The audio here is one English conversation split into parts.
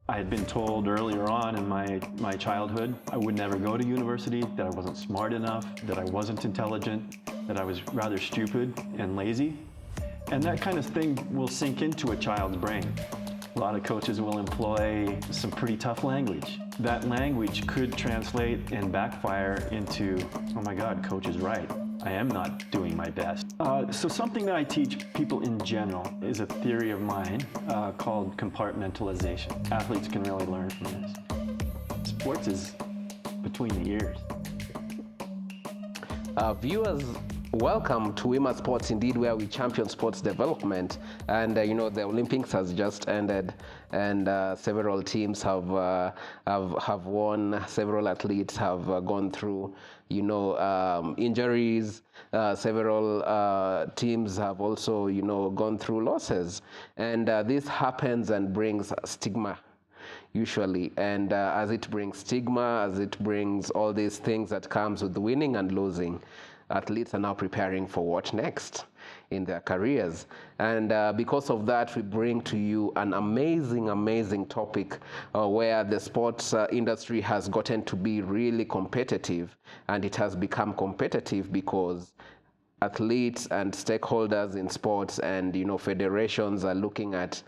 I had been told earlier on in my childhood I would never go to university, that I wasn't smart enough, that I wasn't intelligent, that I was rather stupid and lazy. And that kind of thing will sink into a child's brain. A lot of coaches will employ some pretty tough language. That language could translate and backfire into, oh my God, coach is right. I am not doing my best. So something that I teach people in general is a theory of mine called compartmentalization. Athletes can really learn from this. Sports is between the ears. Viewers, welcome to Wima Sports, indeed, where we champion sports development. And the Olympics has just ended, and several teams have won. Several athletes have gone through, injuries. Several teams have also, gone through losses, and this happens and brings stigma. Usually, and as it brings stigma, as it brings all these things that comes with winning and losing, athletes are now preparing for what next in their careers. And because of that, we bring to you an amazing topic where the sports industry has gotten to be really competitive, and it has become competitive because athletes and stakeholders in sports and federations are looking at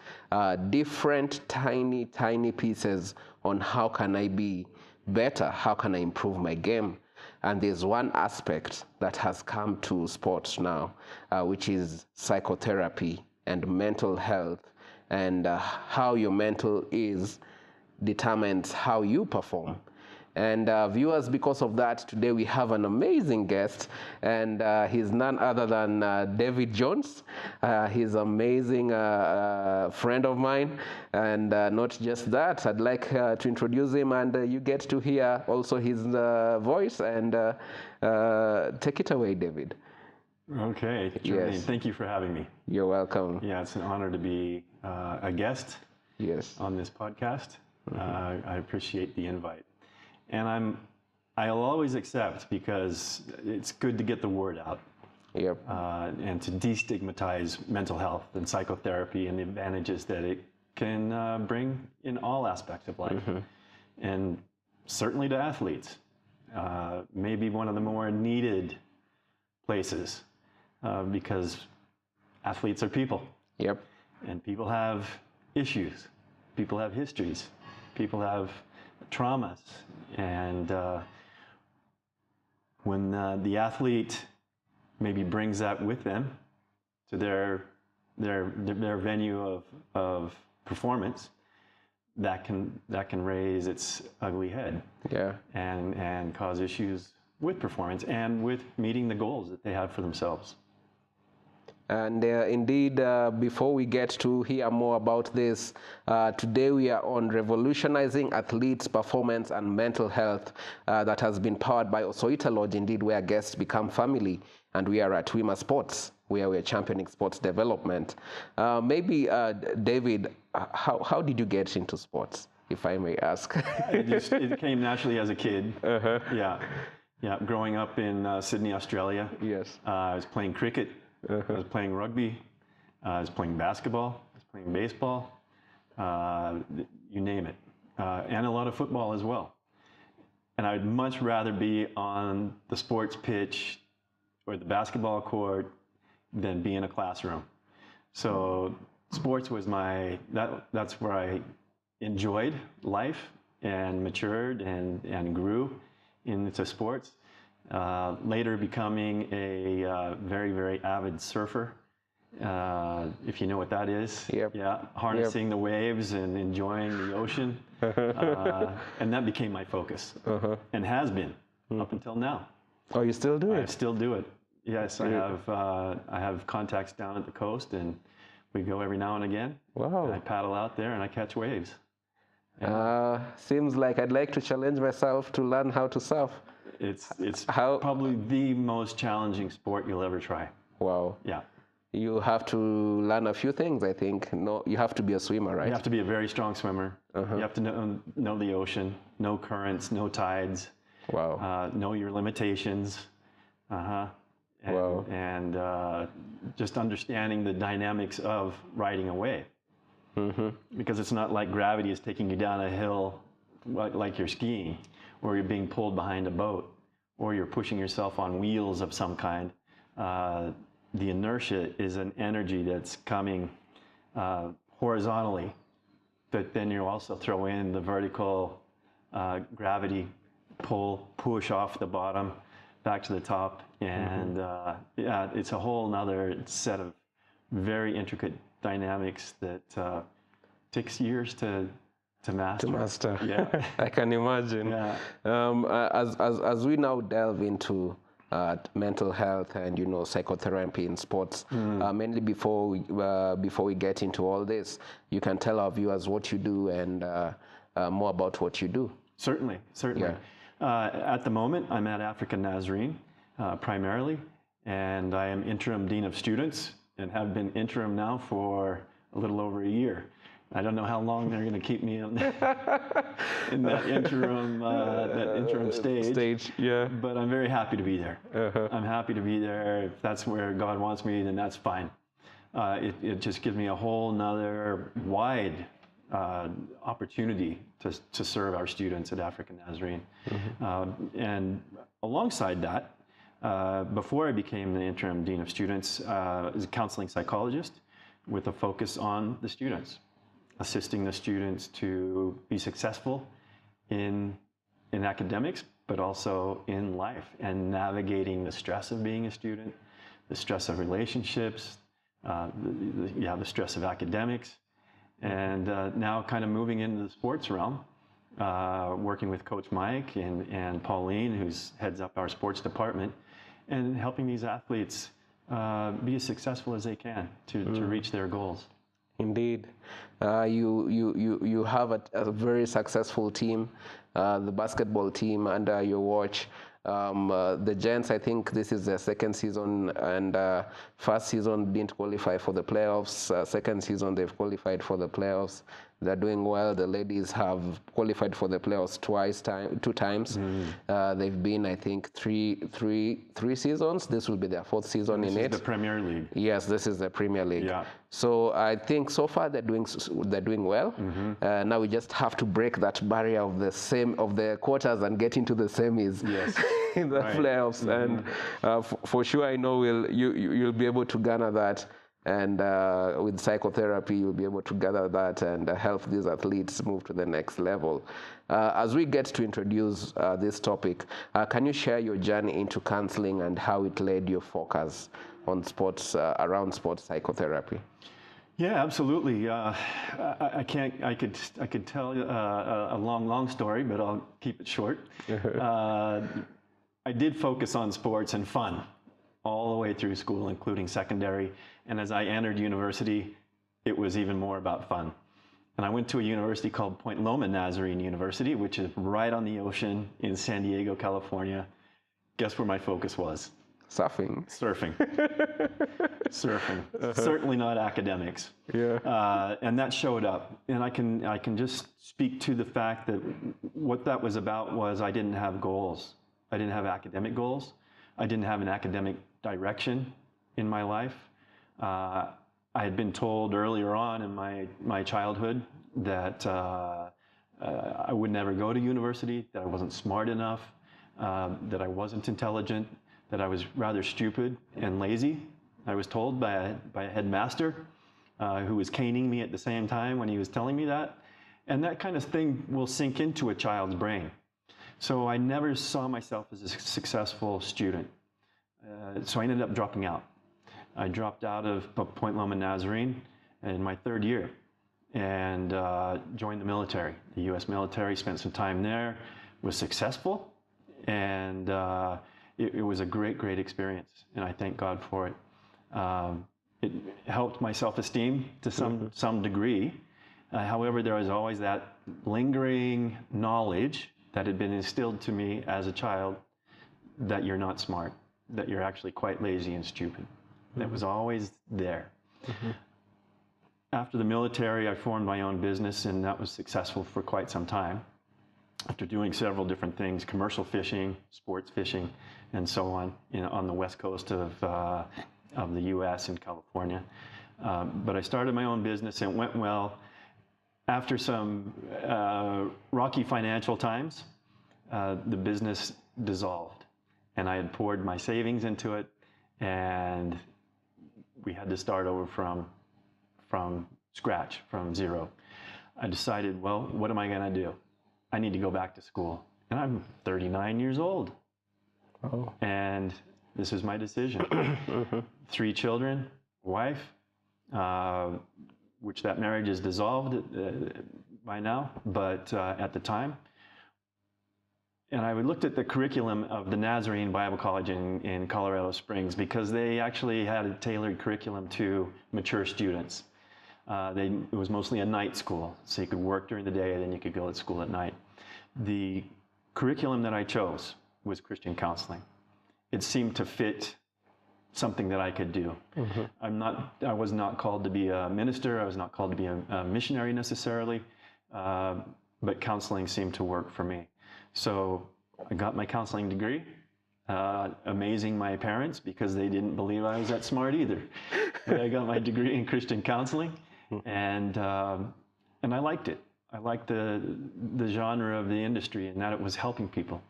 different tiny pieces on how can I be better, how can I improve my game. And there's one aspect that has come to sports now, which is psychotherapy and mental health, and how your mental is determines how you perform. And viewers, because of that, today we have an amazing guest, and he's none other than David Jones. He's an amazing friend of mine, and not just that, I'd like to introduce him, and you get to hear also his voice, and take it away, David. Okay, Jermaine, yes. Thank you for having me. You're welcome. Yeah, it's an honor to be a guest on this podcast. I appreciate the invite. And I'll always accept, because it's good to get the word out. Yep. And to destigmatize mental health and psychotherapy and the advantages that it can bring in all aspects of life. And certainly to athletes. Maybe one of the more needed places, because athletes are people. Yep. And people have issues. People have histories. People have traumas, and when the athlete maybe brings that with them to their venue of performance, that can raise its ugly head, and cause issues with performance and with meeting the goals that they have for themselves. And indeed, before we get to hear more about this, today we are on Revolutionizing Athletes' Performance and Mental Health, that has been powered by Osoita Lodge, indeed, where guests become family. And we are at Wima Sports, where we are championing sports development. Maybe, David, how did you get into sports, if I may ask? It came naturally as a kid. Yeah. Growing up in Sydney, Australia. Yes. I was playing cricket. I was playing rugby, I was playing basketball, I was playing baseball, you name it, and a lot of football as well. And I'd much rather be on the sports pitch or the basketball court than be in a classroom. So sports was that's where I enjoyed life and matured and grew into sports. Later becoming a very avid surfer, if you know what that is. Yep. Yeah, harnessing the waves and enjoying the ocean, and that became my focus, and has been up until now. Oh, you still do it? I still do it. Yes, I have contacts down at the coast, and we go every now and again. Wow! And I paddle out there and I catch waves. Seems like I'd like to challenge myself to learn how to surf. It's probably the most challenging sport you'll ever try. Wow. Yeah. You have to learn a few things, I think. No, you have to be a swimmer, right? You have to be a very strong swimmer. You have to know the ocean, know currents, know tides. Wow. Know your limitations. And just understanding the dynamics of riding a wave. because it's not like gravity is taking you down a hill like you're skiing, or you're being pulled behind a boat, or you're pushing yourself on wheels of some kind. The inertia is an energy that's coming horizontally, but then you also throw in the vertical gravity push off the bottom back to the top, and yeah, it's a whole nother set of very intricate dynamics that takes years to master. Yeah. I can imagine. Yeah. As we now delve into mental health and psychotherapy in sports, mainly before we get into all this, you can tell our viewers what you do and more about what you do. Certainly. Yeah. At the moment, I'm at African primarily, and I am interim dean of students and have been interim now for a little over a year. I don't know how long they're going to keep me in that interim stage. Yeah. But I'm very happy to be there. I'm happy to be there. If that's where God wants me, then that's fine. It just gives me a whole nother wide opportunity to serve our students at African Nazarene. And alongside that, before I became the interim dean of students, I was a counseling psychologist with a focus on the students, assisting the students to be successful in academics, but also in life, and navigating the stress of being a student, the stress of relationships, the stress of academics, and now kind of moving into the sports realm, working with Coach Mike and Pauline, who heads up our sports department, and helping these athletes be as successful as they can to reach their goals. Indeed. You have a very successful team, the basketball team under your watch. The gents, I think this is their second season, and first season didn't qualify for the playoffs. Second season they've qualified for the playoffs. They're doing well. The ladies have qualified for the playoffs two times. They've been, I think, three seasons. This will be their fourth season in it. This is the Premier League. Yes, this is the Premier League. Yeah. So I think so far they're doing well. Now we just have to break that barrier of the quarters and get into the semis. Yes. In the playoffs. And for sure, I know you'll be able to garner that. And with psychotherapy, you'll be able to gather that and help these athletes move to the next level. As we get to introduce this topic, can you share your journey into counseling and how it led your focus on sports, around sports psychotherapy? Yeah, absolutely. I could tell a long story, but I'll keep it short. I did focus on sports and fun all the way through school, including secondary. And as I entered university, it was even more about fun. And I went to a university called Point Loma Nazarene University, which is right on the ocean in San Diego, California. Guess where my focus was? Surfing. Certainly not academics. Yeah. And that showed up. And I can just speak to the fact that what that was about was I didn't have goals. I didn't have academic goals. I didn't have an academic direction in my life. I had been told earlier on in my childhood that I would never go to university, that I wasn't smart enough, that I wasn't intelligent, that I was rather stupid and lazy. I was told by a headmaster who was caning me at the same time when he was telling me that. And that kind of thing will sink into a child's brain. So I never saw myself as a successful student. So I ended up dropping out. I dropped out of Point Loma Nazarene in my third year and joined the military. The U.S. military, spent some time there, was successful, and it was a great experience, and I thank God for it. It helped my self-esteem to some degree. However, there was always that lingering knowledge that had been instilled to me as a child that you're not smart, that you're actually quite lazy and stupid. That was always there. After the military, I formed my own business, and that was successful for quite some time. After doing several different things, commercial fishing, sports fishing, and so on, on the west coast of the U.S. and California. But I started my own business and it went well. After some rocky financial times, the business dissolved. And I had poured my savings into it, and we had to start over from scratch, from zero. I decided, well, what am I going to do? I need to go back to school. And I'm 39 years old. Oh. And this is my decision. 3 children, wife, which that marriage is dissolved by now, but at the time. And I looked at the curriculum of the Nazarene Bible College in Colorado Springs, because they actually had a tailored curriculum to mature students. It was mostly a night school, so you could work during the day and then you could go to school at night. The curriculum that I chose was Christian counseling. It seemed to fit something that I could do. I was not called to be a minister. I was not called to be a missionary necessarily, but counseling seemed to work for me. So I got my counseling degree, amazing my parents because they didn't believe I was that smart either. But I got my degree in Christian counseling, and I liked it. I liked the genre of the industry and that it was helping people.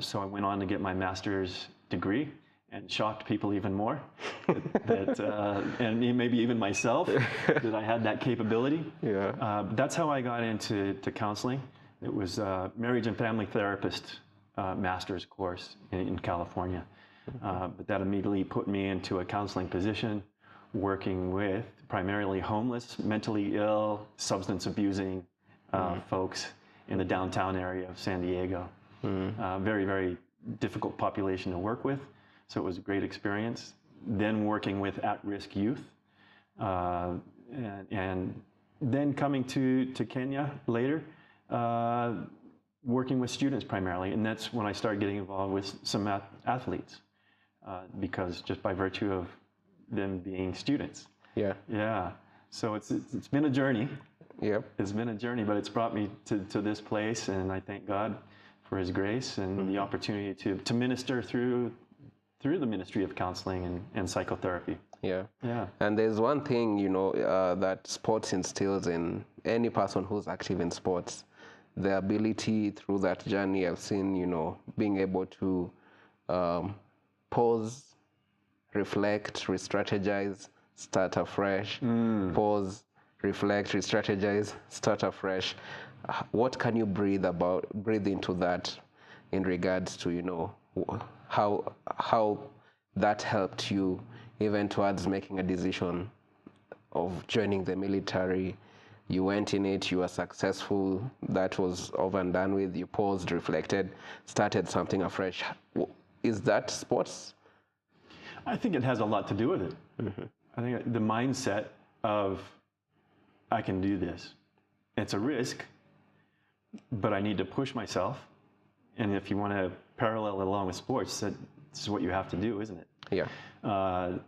So I went on to get my master's degree and shocked people even more, and maybe even myself, that I had that capability. Yeah. That's how I got into counseling. It was a marriage and family therapist master's course in California. But that immediately put me into a counseling position, working with primarily homeless, mentally ill, substance abusing folks in the downtown area of San Diego. Very, very difficult population to work with. So it was a great experience. Then working with at-risk youth, and then coming to Kenya later, working with students primarily. And that's when I started getting involved with some athletes, because just by virtue of them being students. Yeah. Yeah. So it's been a journey. Yep. It's been a journey, but it's brought me to this place, and I thank God for His grace and the opportunity to minister through the ministry of counseling and psychotherapy. Yeah. Yeah. And there's one thing, that sports instills in any person who's active in sports, the ability through that journey. I've seen, being able to pause, reflect, re-strategize, start afresh, pause, reflect, re-strategize, start afresh. What can you breathe into that in regards to, how that helped you even towards making a decision of joining the military? You went in it, you were successful, that was over and done with, you paused, reflected, started something afresh. Is that sports? I think it has a lot to do with it. I think the mindset of, I can do this. It's a risk, but I need to push myself. And if you want to parallel it along with sports, this is what you have to do, isn't it? Yeah.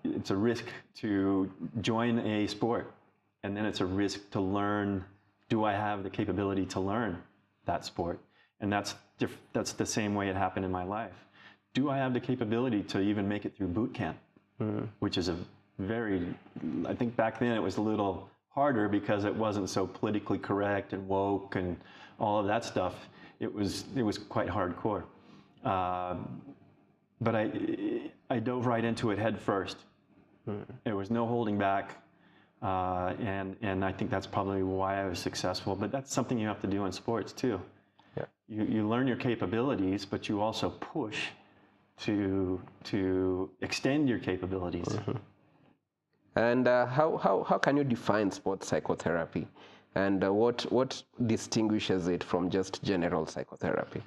It's a risk to join a sport, and then it's a risk to learn, do I have the capability to learn that sport? And that's the same way it happened in my life. Do I have the capability to even make it through boot camp? Which is I think back then it was a little harder because it wasn't so politically correct and woke and all of that stuff. It was quite hardcore. But I dove right into it head first. There was no holding back. And I think that's probably why I was successful. But that's something you have to do in sports too. Yeah. You learn your capabilities, but you also push to extend your capabilities. And how can you define sports psychotherapy? And what distinguishes it from just general psychotherapy?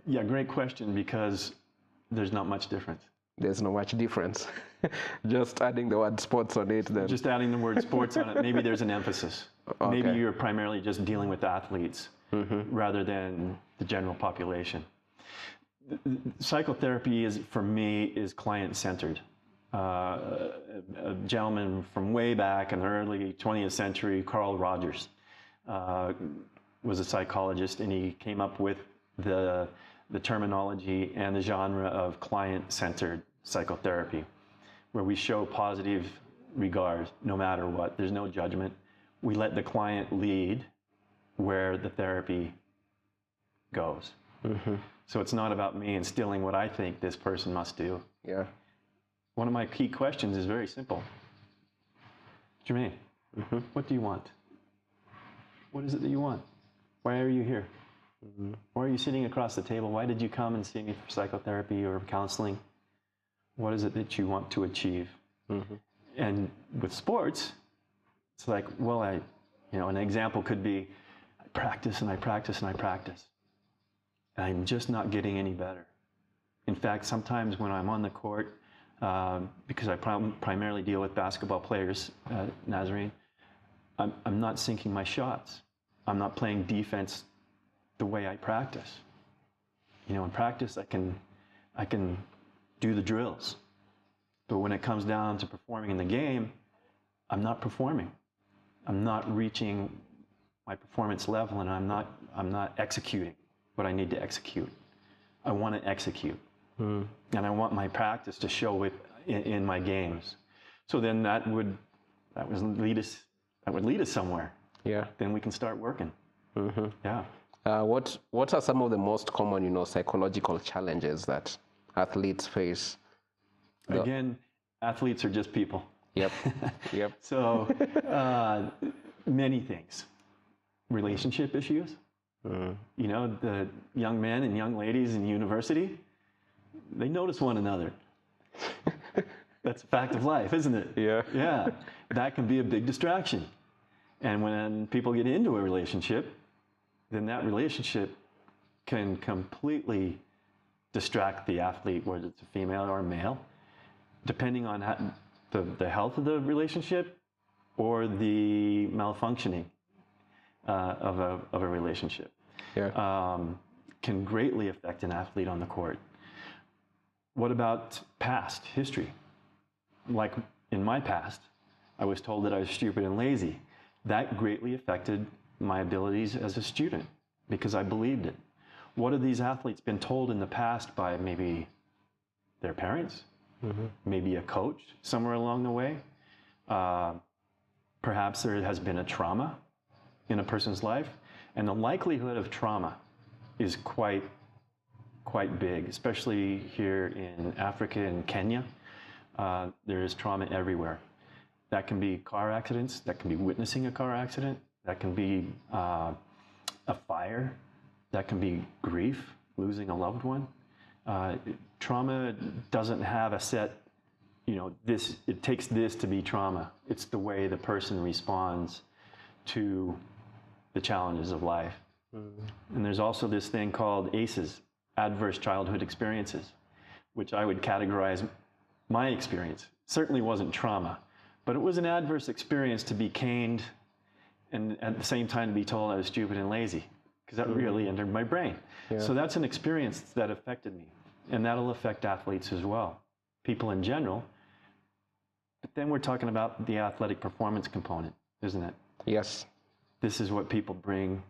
Yeah, great question, because there's not much difference. There's not much difference. Just adding the word sports on it then. Just adding the word sports on it, maybe there's an emphasis. Okay. Maybe you're primarily just dealing with athletes rather than the general population. Psychotherapy for me is client-centered. A gentleman from way back in the early 20th century, Carl Rogers, was a psychologist, and he came up with the terminology and the genre of client-centered psychotherapy, where we show positive regard, no matter what. There's no judgment. We let the client lead where the therapy goes. So it's not about me instilling what I think this person must do. Yeah. One of my key questions is very simple. Jermaine, what do you want? What is it that you want? Why are you here? Why are you sitting across the table? Why did you come and see me for psychotherapy or counseling? What is it that you want to achieve? And with sports, it's like, well, an example could be, I practice and I practice and I practice. And I'm just not getting any better. In fact, sometimes when I'm on the court, because I primarily deal with basketball players, Nazarene, I'm not sinking my shots. I'm not playing defense the way I practice. In practice, I can do the drills. But when it comes down to performing in the game, I'm not performing. I'm not reaching my performance level, and I'm not executing what I need to execute. I want to execute. And I want my practice to show it in my games. So then that would lead us somewhere. Yeah. Then we can start working. Yeah. What are some of the most common, psychological challenges that athletes face? Again, athletes are just people. Yep. So many things. Relationship issues. The young men and young ladies in university, they notice one another. That's a fact of life, isn't it? Yeah. That can be a big distraction. And when people get into a relationship, then that relationship can completely distract the athlete, whether it's a female or a male, depending on the health of the relationship or the malfunctioning of a relationship. Can greatly affect an athlete on the court. What about past history? Like in my past, I was told that I was stupid and lazy. That greatly affected my abilities as a student because I believed it. What have these athletes been told in the past by maybe their parents, maybe a coach somewhere along the way? Perhaps there has been a trauma in a person's life, and the likelihood of trauma is quite big, especially here in Africa and Kenya. There is trauma everywhere. That can be car accidents, that can be witnessing a car accident, that can be a fire, that can be grief, losing a loved one. Trauma doesn't have a set, it takes this to be trauma. It's the way the person responds to the challenges of life. And there's also this thing called ACEs, adverse childhood experiences, which I would categorize my experience. Certainly wasn't trauma, but it was an adverse experience to be caned and at the same time to be told I was stupid and lazy, because that really entered my brain. So that's an experience that affected me, and that'll affect athletes as well, people in general. But then we're talking about the athletic performance component, isn't it? Yes. This is what people bring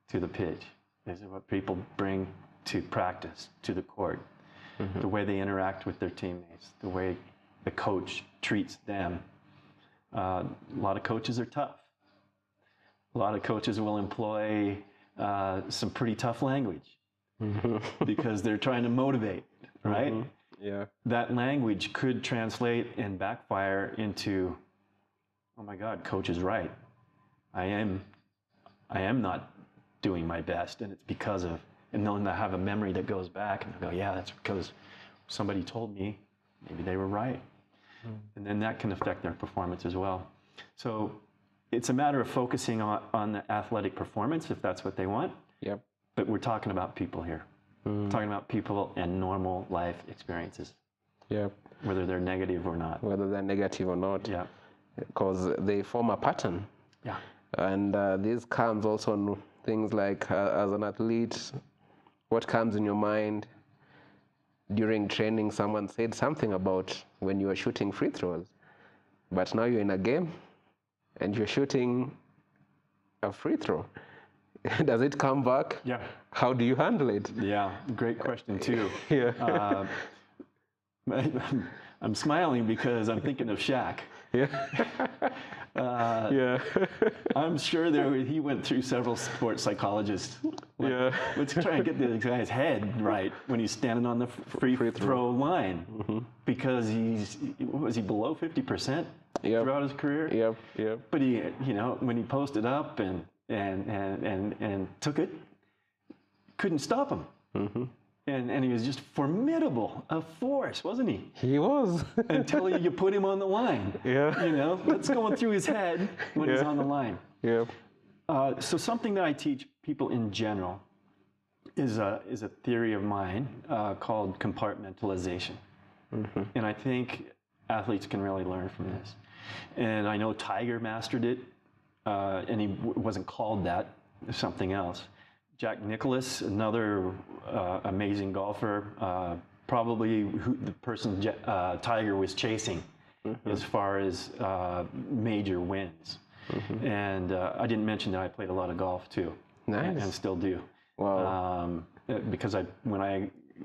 to the pitch. This is what people bring to practice, to the court. The way they interact with their teammates, the way the coach treats them. A lot of coaches are tough. A lot of coaches will employ some pretty tough language because they're trying to motivate, right? That language could translate and backfire into, oh my God, coach is right. I am not doing my best, and it's because of, and then they'll have a memory that goes back and they'll go, yeah, that's because somebody told me, maybe they were right. And then that can affect their performance as well. So it's a matter of focusing on the athletic performance, if that's what they want. But we're talking about people here. Talking about people and normal life experiences. Whether they're negative or not. Because they form a pattern. And this comes also on things like, as an athlete, what comes in your mind during training? Someone said something about when you were shooting free throws, but now you're in a game and you're shooting a free throw. Does it come back? How do you handle it? Great question too. I'm smiling because I'm thinking of Shaq. Yeah. I'm sure he went through several sports psychologists. Like, let's try and get this guy's head right when he's standing on the free throw line, because was he below 50% throughout his career? Yep. But he, when he posted up and took it, couldn't stop him. And he was just formidable, a force, wasn't he? He was. Until you put him on the line. What's going through his head when he's on the line. So something that I teach people in general is a theory of mine called compartmentalization. And I think athletes can really learn from this. And I know Tiger mastered it, and he wasn't called that, something else. Jack Nicklaus, another amazing golfer, probably the person Tiger was chasing as far as major wins. And I didn't mention that I played a lot of golf too. Nice. And still do. Wow. Because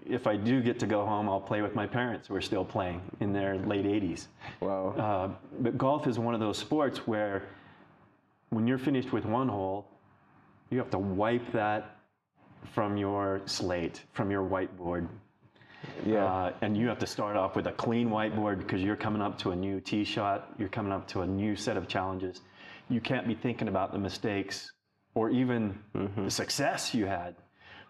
if I do get to go home, I'll play with my parents who are still playing in their late 80s. Wow. But golf is one of those sports where when you're finished with one hole, you have to wipe that from your slate, from your whiteboard. And you have to start off with a clean whiteboard because you're coming up to a new tee shot. You're coming up to a new set of challenges. You can't be thinking about the mistakes or even the success you had,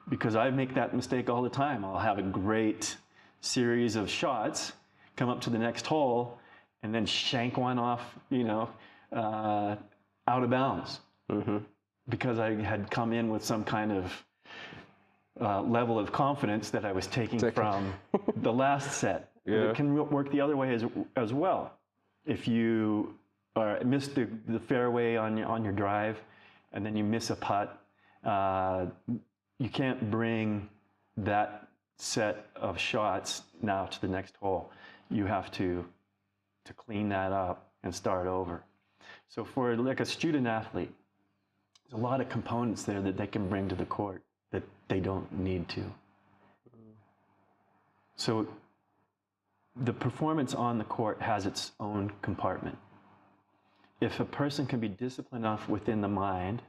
because I make that mistake all the time. I'll have a great series of shots, come up to the next hole, and then shank one off, out of bounds. Because I had come in with some kind of level of confidence that I was taking from the last set. It can work the other way as well. If you miss the fairway on your drive, and then you miss a putt, you can't bring that set of shots now to the next hole. You have to clean that up and start over. So for like a student athlete, there's a lot of components there that they can bring to the court that they don't need to. So the performance on the court has its own compartment. If a person can be disciplined enough within the mind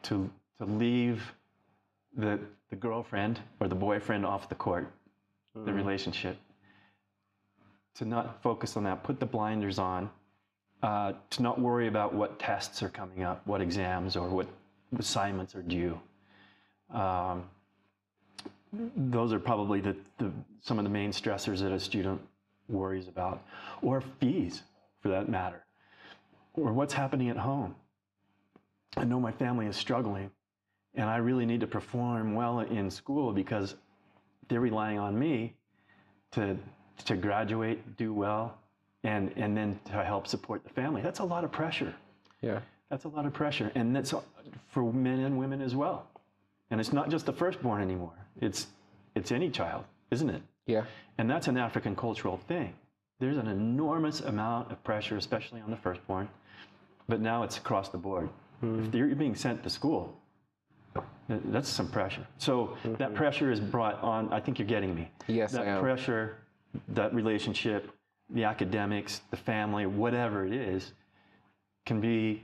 to leave the girlfriend or the boyfriend off the court, the relationship, to not focus on that, put the blinders on, to not worry about what tests are coming up, what exams or what assignments are due. Those are probably some of the main stressors that a student worries about, or fees for that matter, or what's happening at home. I know my family is struggling, and I really need to perform well in school because they're relying on me to graduate, do well, and then to help support the family. That's a lot of pressure. That's a lot of pressure, and that's for men and women as well. And it's not just the firstborn anymore. It's any child, isn't it? And that's an African cultural thing. There's an enormous amount of pressure, especially on the firstborn, but now it's across the board. If you're being sent to school, that's some pressure. So that pressure is brought on. I think you're getting me. Yes, I am. That pressure, that relationship, the academics, the family, whatever it is, can be,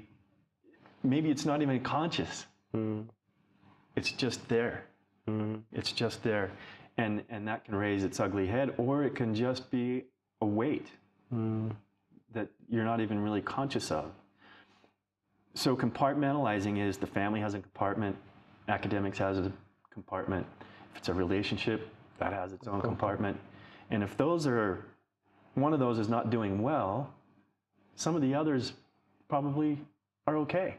maybe it's not even conscious. It's just there. It's just there. And that can raise its ugly head, or it can just be a weight that you're not even really conscious of. So compartmentalizing is the family has a compartment, academics has a compartment. If it's a relationship, that has its own compartment. And if one of those is not doing well, some of the others probably are okay.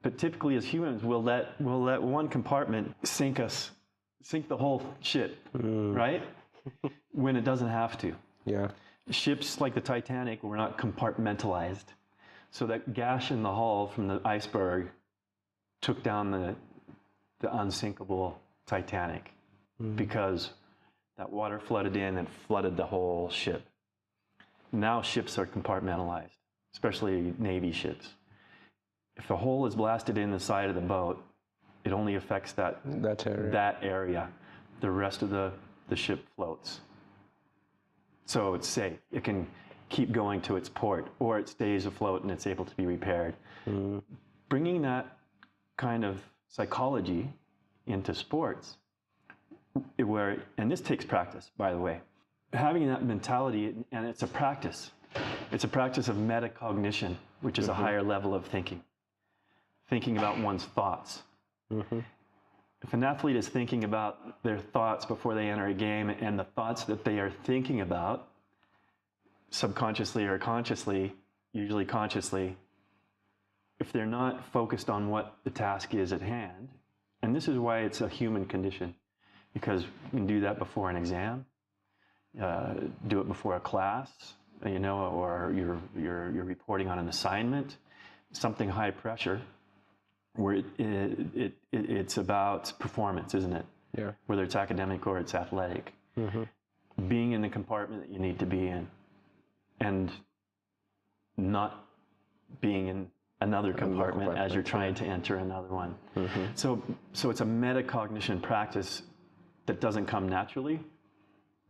But typically as humans, we'll let one compartment sink the whole ship, right? When it doesn't have to. Ships like the Titanic were not compartmentalized. So that gash in the hull from the iceberg took down the unsinkable Titanic because that water flooded in and flooded the whole ship. Now ships are compartmentalized, especially Navy ships. If a hole is blasted in the side of the boat, it only affects that area. The rest of the ship floats. So it's safe. keep going to its port, or it stays afloat and it's able to be repaired. Bringing that kind of psychology into sports, and this takes practice, by the way, having that mentality, and it's a practice. It's a practice of metacognition, which is a higher level of thinking about one's thoughts. If an athlete is thinking about their thoughts before they enter a game, and the thoughts that they are thinking about, subconsciously or consciously, usually consciously, if they're not focused on what the task is at hand, and this is why it's a human condition, because you can do that before an exam, do it before a class, or you're reporting on an assignment, something high pressure, where it's about performance, isn't it? Yeah. Whether it's academic or it's athletic. Being in the compartment that you need to be in, and not being in another compartment as you're trying to enter another one. So it's a metacognition practice that doesn't come naturally,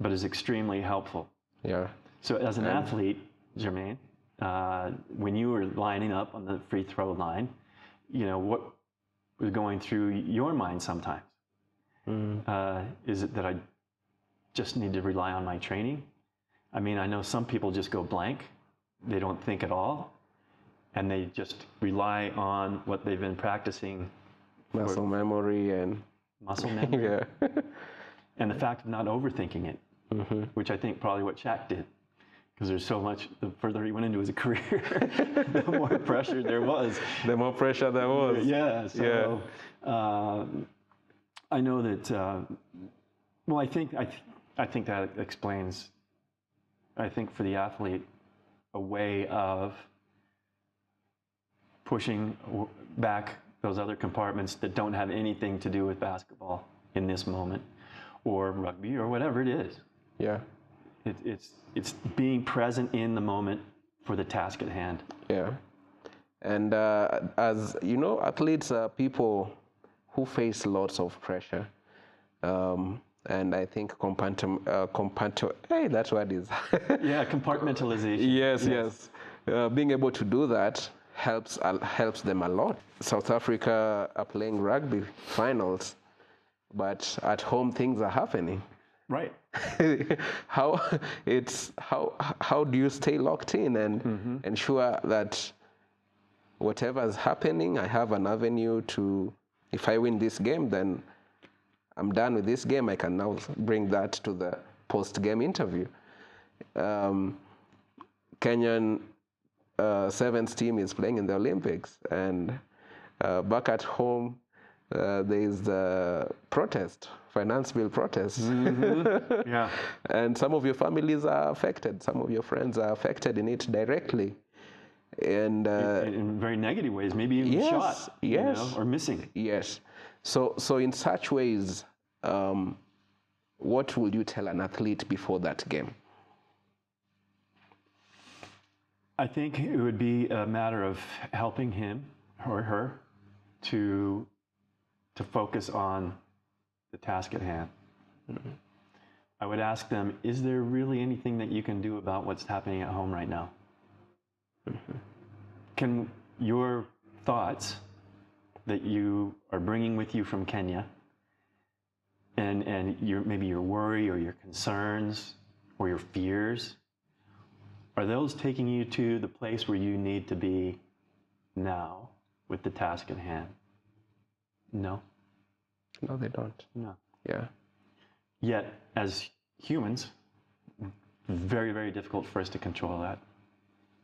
but is extremely helpful. Yeah. So as an athlete, Jermaine, when you were lining up on the free throw line, what was going through your mind sometimes? Is it that I just need to rely on my training? I mean, I know some people just go blank. They don't think at all. And they just rely on what they've been practicing. Muscle memory and... Muscle memory. Yeah. And the fact of not overthinking it, which I think probably what Shaq did. Because there's so much, the further he went into his career, the more pressure there was. The more pressure there was. Yeah. So I know that, I think that explains, I think for the athlete, a way of pushing back those other compartments that don't have anything to do with basketball in this moment, or rugby, or whatever it is. Yeah. It's being present in the moment for the task at hand. Yeah. And as you know, athletes are people who face lots of pressure. And I think hey, that word is... Yeah, compartmentalization. Yes. Being able to do that helps them a lot. South Africa are playing rugby finals, but at home things are happening. Right. How do you stay locked in and ensure that whatever is happening, I have an avenue to, if I win this game, then I'm done with this game. I can now bring that to the post-game interview. Kenyan sevens team is playing in the Olympics, and back at home, there is the protest, finance bill protest. Yeah. And some of your families are affected. Some of your friends are affected in it directly. And in very negative ways, maybe even shot, or missing. Yes. So in such ways, what would you tell an athlete before that game? I think it would be a matter of helping him or her to focus on the task at hand. I would ask them, is there really anything that you can do about what's happening at home right now? Can your thoughts that you are bringing with you from Kenya, and maybe your worry or your concerns or your fears, are those taking you to the place where you need to be now with the task at hand? No. No, they don't. No. Yeah. Yet, as humans, very, very difficult for us to control that,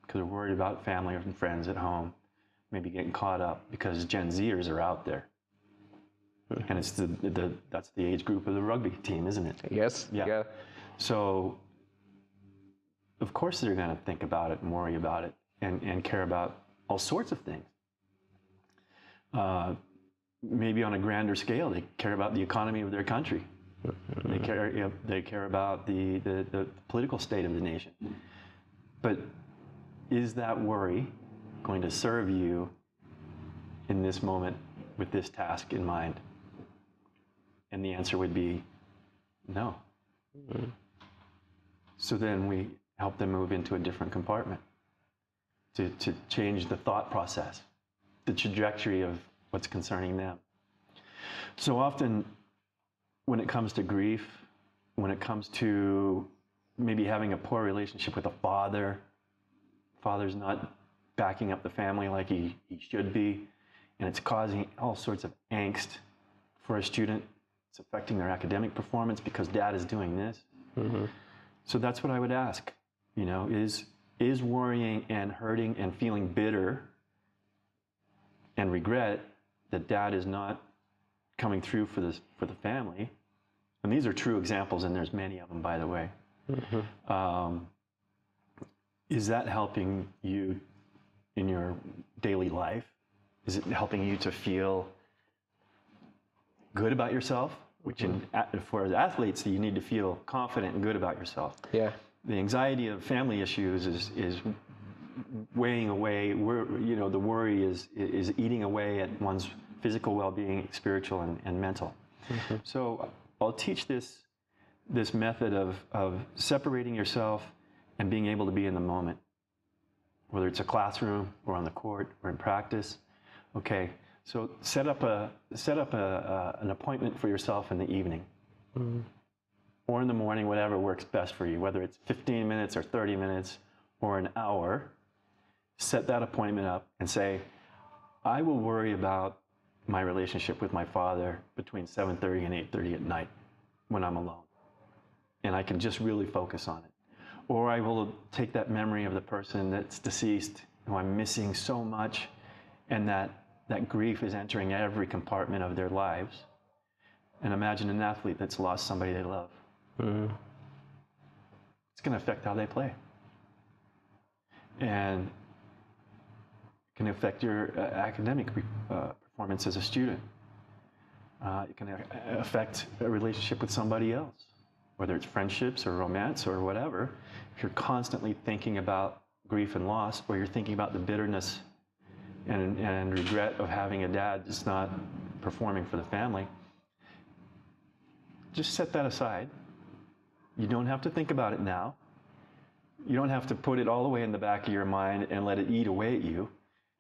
because we're worried about family and friends at home, maybe getting caught up because Gen Zers are out there. And it's that's the age group of the rugby team, isn't it? Yes. Yeah. So, of course they're going to think about it and worry about it and care about all sorts of things. Maybe on a grander scale, they care about the economy of their country. They care about the political state of the nation. But is that worry going to serve you in this moment with this task in mind? And the answer would be no. So then we help them move into a different compartment, to change the thought process, the trajectory of what's concerning them. So often, when it comes to grief, when it comes to maybe having a poor relationship with a father's not backing up the family like he should be, and it's causing all sorts of angst for a student. It's affecting their academic performance because dad is doing this. Mm-hmm. So that's what I would ask, is worrying and hurting and feeling bitter and regret that dad is not coming through for the family. And these are true examples, and there's many of them, by the way. Mm-hmm. Is that helping you in your daily life? Is it helping you to feel good about yourself? Which, for athletes, you need to feel confident and good about yourself. Yeah. The anxiety of family issues is weighing away. The worry is eating away at one's physical well-being, spiritual and mental. Mm-hmm. So I'll teach this method of separating yourself and being able to be in the moment, whether it's a classroom or on the court or in practice. Okay, so set up an appointment for yourself in the evening, mm-hmm. or in the morning, whatever works best for you, whether it's 15 minutes or 30 minutes or an hour. Set that appointment up and say, I will worry about my relationship with my father between 7:30 and 8:30 at night when I'm alone, and I can just really focus on it. Or I will take that memory of the person that's deceased, who I'm missing so much, and that grief is entering every compartment of their lives. And imagine an athlete that's lost somebody they love. Mm-hmm. It's going to affect how they play. And it can affect your academic performance as a student. It can affect a relationship with somebody else, whether it's friendships or romance or whatever. If you're constantly thinking about grief and loss, or you're thinking about the bitterness and regret of having a dad just not performing for the family, just set that aside. You don't have to think about it now. You don't have to put it all the way in the back of your mind and let it eat away at you.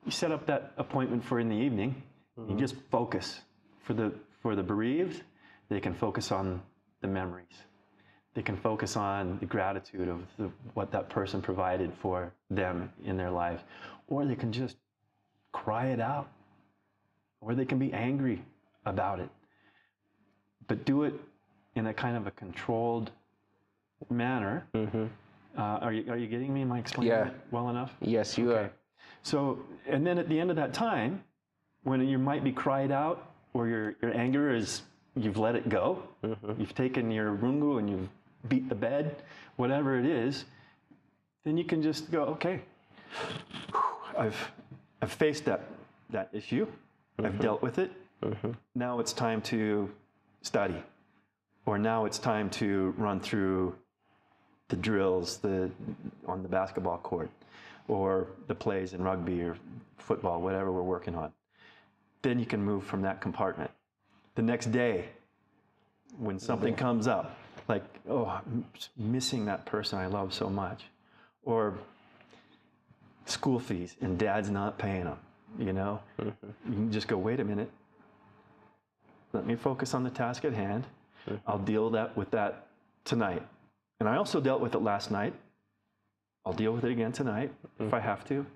You set up that appointment for in the evening. Mm-hmm. You just focus. For the bereaved, they can focus on the memories. They can focus on the gratitude of what that person provided for them in their lives. Or they can just cry it out. Or they can be angry about it. But do it in a kind of a controlled manner. Mm-hmm. Are you getting me? Am I explaining it well enough? Yes, you are. So, and then at the end of that time, when you might be cried out, or your anger is, you've let it go, mm-hmm. you've taken your rungu and you've beat the bed, whatever it is, then you can just go, okay, I've faced that issue, mm-hmm. I've dealt with it, mm-hmm. now it's time to study, or now it's time to run through the drills on the basketball court, or the plays in rugby or football, whatever we're working on. Then you can move from that compartment. The next day, when something comes up, like, oh, I'm missing that person I love so much, or school fees and dad's not paying them, mm-hmm. you can just go, wait a minute, let me focus on the task at hand. Mm-hmm. I'll deal with that tonight. And I also dealt with it last night. I'll deal with it again tonight, mm-hmm. if I have to,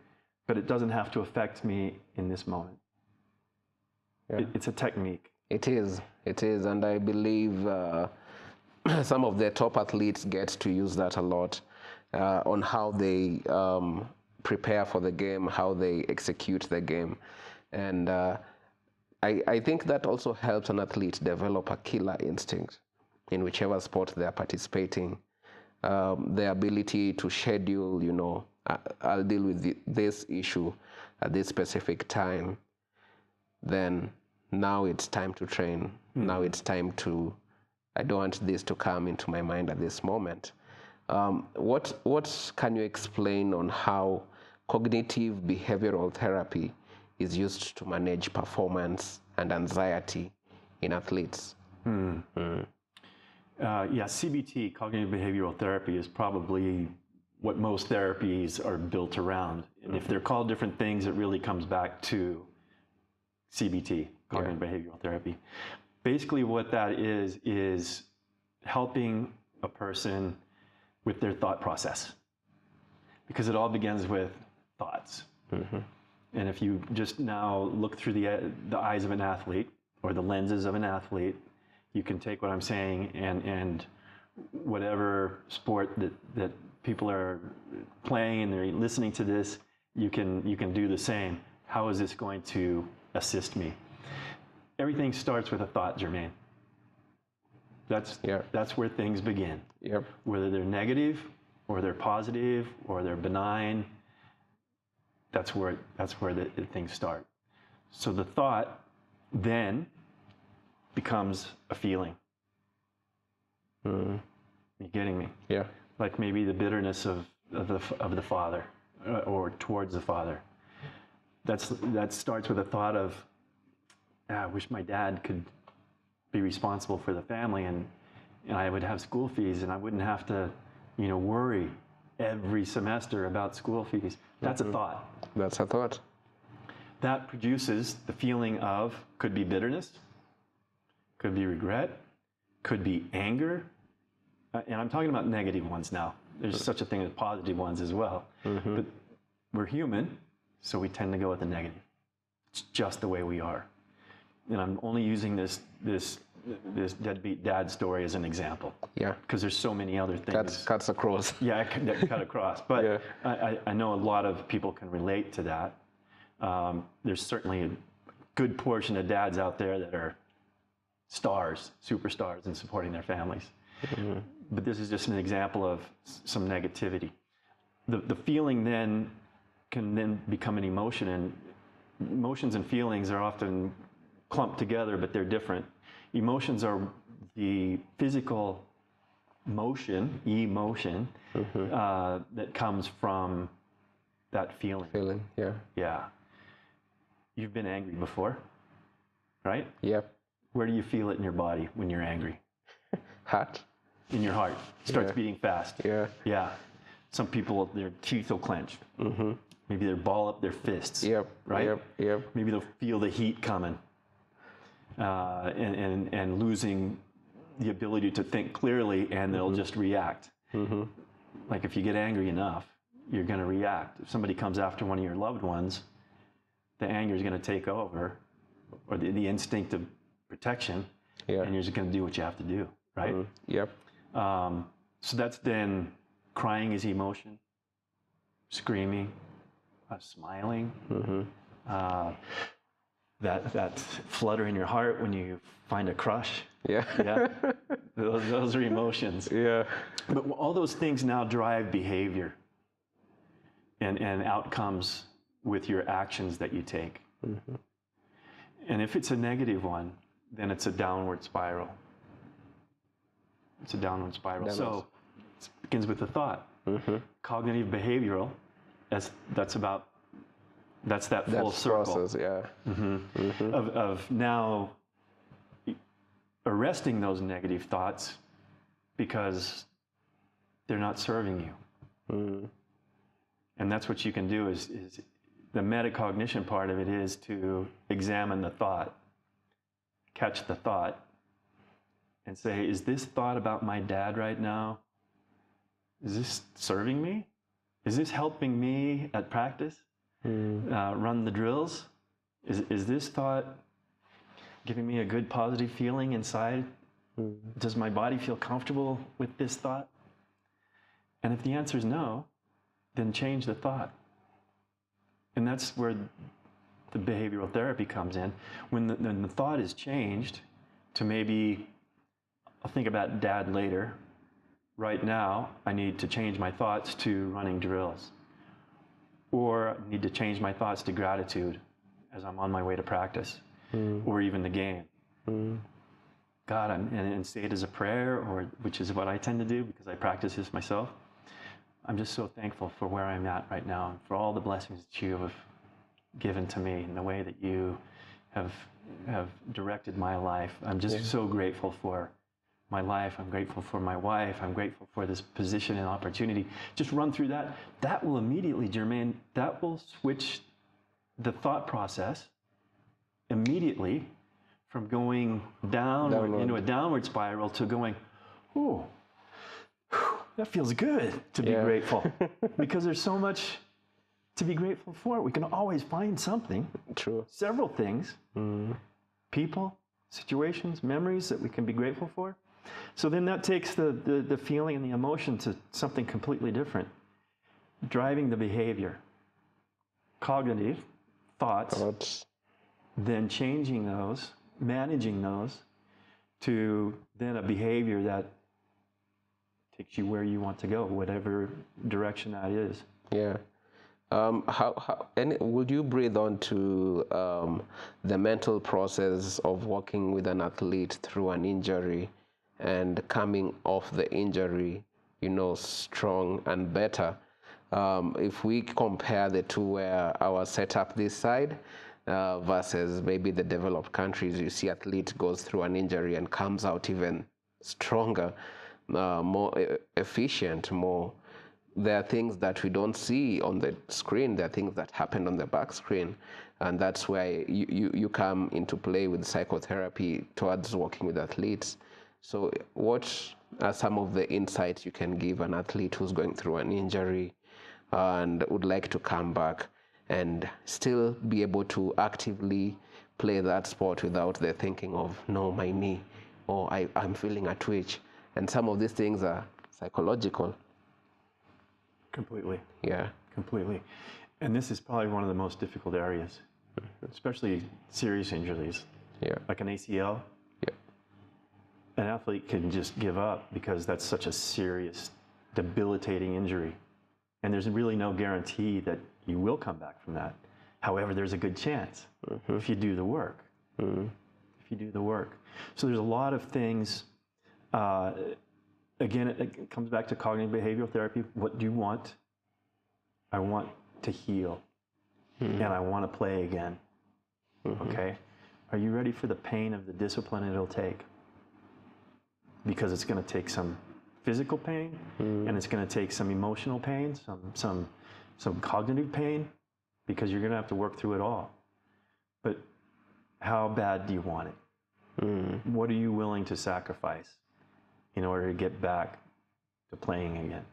but it doesn't have to affect me in this moment. Yeah. It's a technique. It is, and I believe some of the top athletes get to use that a lot on how they prepare for the game, how they execute the game. And I think that also helps an athlete develop a killer instinct in whichever sport they are participating. The ability to schedule, I'll deal with this issue at this specific time. Then now it's time to train. Mm-hmm. Now it's time I don't want this to come into my mind at this moment. What can you explain on how cognitive behavioral therapy is used to manage performance and anxiety in athletes? CBT, cognitive behavioral therapy, is probably what most therapies are built around. And if they're called different things, it really comes back to CBT, cognitive behavioral therapy. Basically what that is helping a person with their thought process. Because it all begins with thoughts. And if you just now look through the eyes of an athlete or the lenses of an athlete, you can take what I'm saying and whatever sport that people are playing and they're listening to this, you can do the same. How is this going to assist me? Everything starts with a thought, Jermaine. That's where things begin. Yep. Whether they're negative or they're positive or they're benign, that's where the things start. So the thought then becomes a feeling. You getting me? Yeah. Like maybe the bitterness of the father or towards the father. That starts with a thought of, I wish my dad could be responsible for the family and I would have school fees and I wouldn't have to, worry every semester about school fees. That's a thought. That's a thought. That produces the feeling of, could be bitterness, could be regret, could be anger. And I'm talking about negative ones now. There's such a thing as positive ones as well. But we're human, so we tend to go with the negative. It's just the way we are. And I'm only using this deadbeat dad story as an example. Yeah. Because there's so many other things. Cuts across. Yeah, that cut across. But I know a lot of people can relate to that. There's certainly a good portion of dads out there that are stars, superstars in supporting their families. But this is just an example of some negativity. The feeling then can then become an emotion, and emotions and feelings are often clumped together, but they're different. Emotions are the physical emotion that comes from that feeling. Yeah. You've been angry before, right? Yep. Where do you feel it in your body when you're angry? Heart. In your heart. Starts beating fast. Yeah. Some people, their teeth will clench. Maybe they'll ball up their fists. Right? Yep. Maybe they'll feel the heat coming. And losing the ability to think clearly, and they'll just react. Like if you get angry enough, you're going to react. If somebody comes after one of your loved ones, the anger is going to take over, or the instinct of protection, and you're just going to do what you have to do, right? Yep. So that's then crying is emotion, screaming, smiling. That flutter in your heart when you find a crush. Yeah. Those are emotions. But all those things now drive behavior and outcomes with your actions that you take. And if it's a negative one, then it's a downward spiral. So it begins with the thought. Cognitive behavioral, that's that full circle. Process, Of now arresting those negative thoughts because they're not serving you. And that's what you can do is the metacognition part of it is to examine the thought, catch the thought, and say, is this thought about my dad right now, is this serving me? Is this helping me at practice? Run the drills? Is this thought giving me a good positive feeling inside? Does my body feel comfortable with this thought? And if the answer is no, then change the thought. And that's where the behavioral therapy comes in. When the thought is changed to maybe, I'll think about dad later. Right now, I need to change my thoughts to running drills. Or I need to change my thoughts to gratitude as I'm on my way to practice, or even the game. God, and say it as a prayer, which is what I tend to do because I practice this myself. I'm just so thankful for where I'm at right now and for all the blessings that you have given to me and the way that you have directed my life. I'm just so grateful for my life. I'm grateful for my wife. I'm grateful for this position and opportunity. Just run through that. That will immediately, Jermaine, that will switch the thought process immediately from going downward into a downward spiral to going, oh, that feels good to be grateful. Because there's so much to be grateful for. We can always find something. True. Several things. People, situations, memories that we can be grateful for. So then that takes the feeling and the emotion to something completely different. Driving the behavior. Cognitive thoughts. Then changing those, managing those to then a behavior that takes you where you want to go, whatever direction that is. Yeah. Would you breathe on to the mental process of working with an athlete through an injury and coming off the injury, strong and better? If we compare the two, where our setup this side versus maybe the developed countries, you see athlete goes through an injury and comes out even stronger, more efficient, more. There are things that we don't see on the screen. There are things that happen on the back screen. And that's where you come into play with psychotherapy towards working with athletes. So what are some of the insights you can give an athlete who's going through an injury and would like to come back and still be able to actively play that sport without the thinking of, no, my knee, or I'm feeling a twitch? And some of these things are psychological. Completely. Yeah. Completely. And this is probably one of the most difficult areas, especially serious injuries. Yeah. Like an ACL. Yeah. An athlete can just give up because that's such a serious, debilitating injury. And there's really no guarantee that you will come back from that. However, there's a good chance if you do the work. If you do the work. So there's a lot of things. Again, it comes back to cognitive behavioral therapy. What do you want? I want to heal, and I want to play again. Okay? Are you ready for the pain of the discipline it'll take? Because it's going to take some physical pain, and it's going to take some emotional pain, some cognitive pain, because you're going to have to work through it all. But how bad do you want it? What are you willing to sacrifice in order to get back to playing again?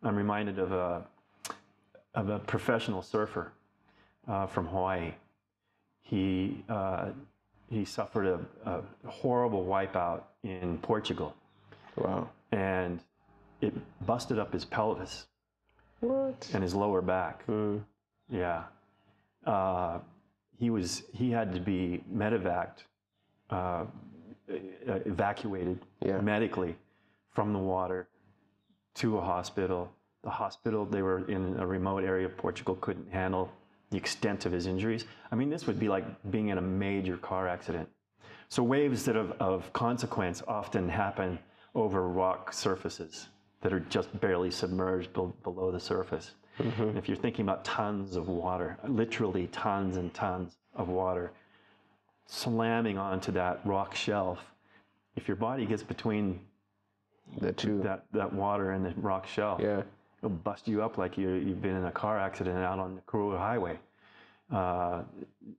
I'm reminded of a professional surfer from Hawaii. He suffered a horrible wipeout in Portugal. Wow. And it busted up his pelvis. What? And his lower back. Yeah. He had to be medevaced, evacuated medically from the water to a hospital. The hospital, they were in a remote area of Portugal, couldn't handle the extent of his injuries. I mean, this would be like being in a major car accident. So waves that of consequence often happen over rock surfaces that are just barely submerged below the surface. And if you're thinking about tons of water, literally tons and tons of water, slamming onto that rock shelf, if your body gets between the two, that water and the rock shelf, it'll bust you up like you've been in a car accident out on the Kuru highway.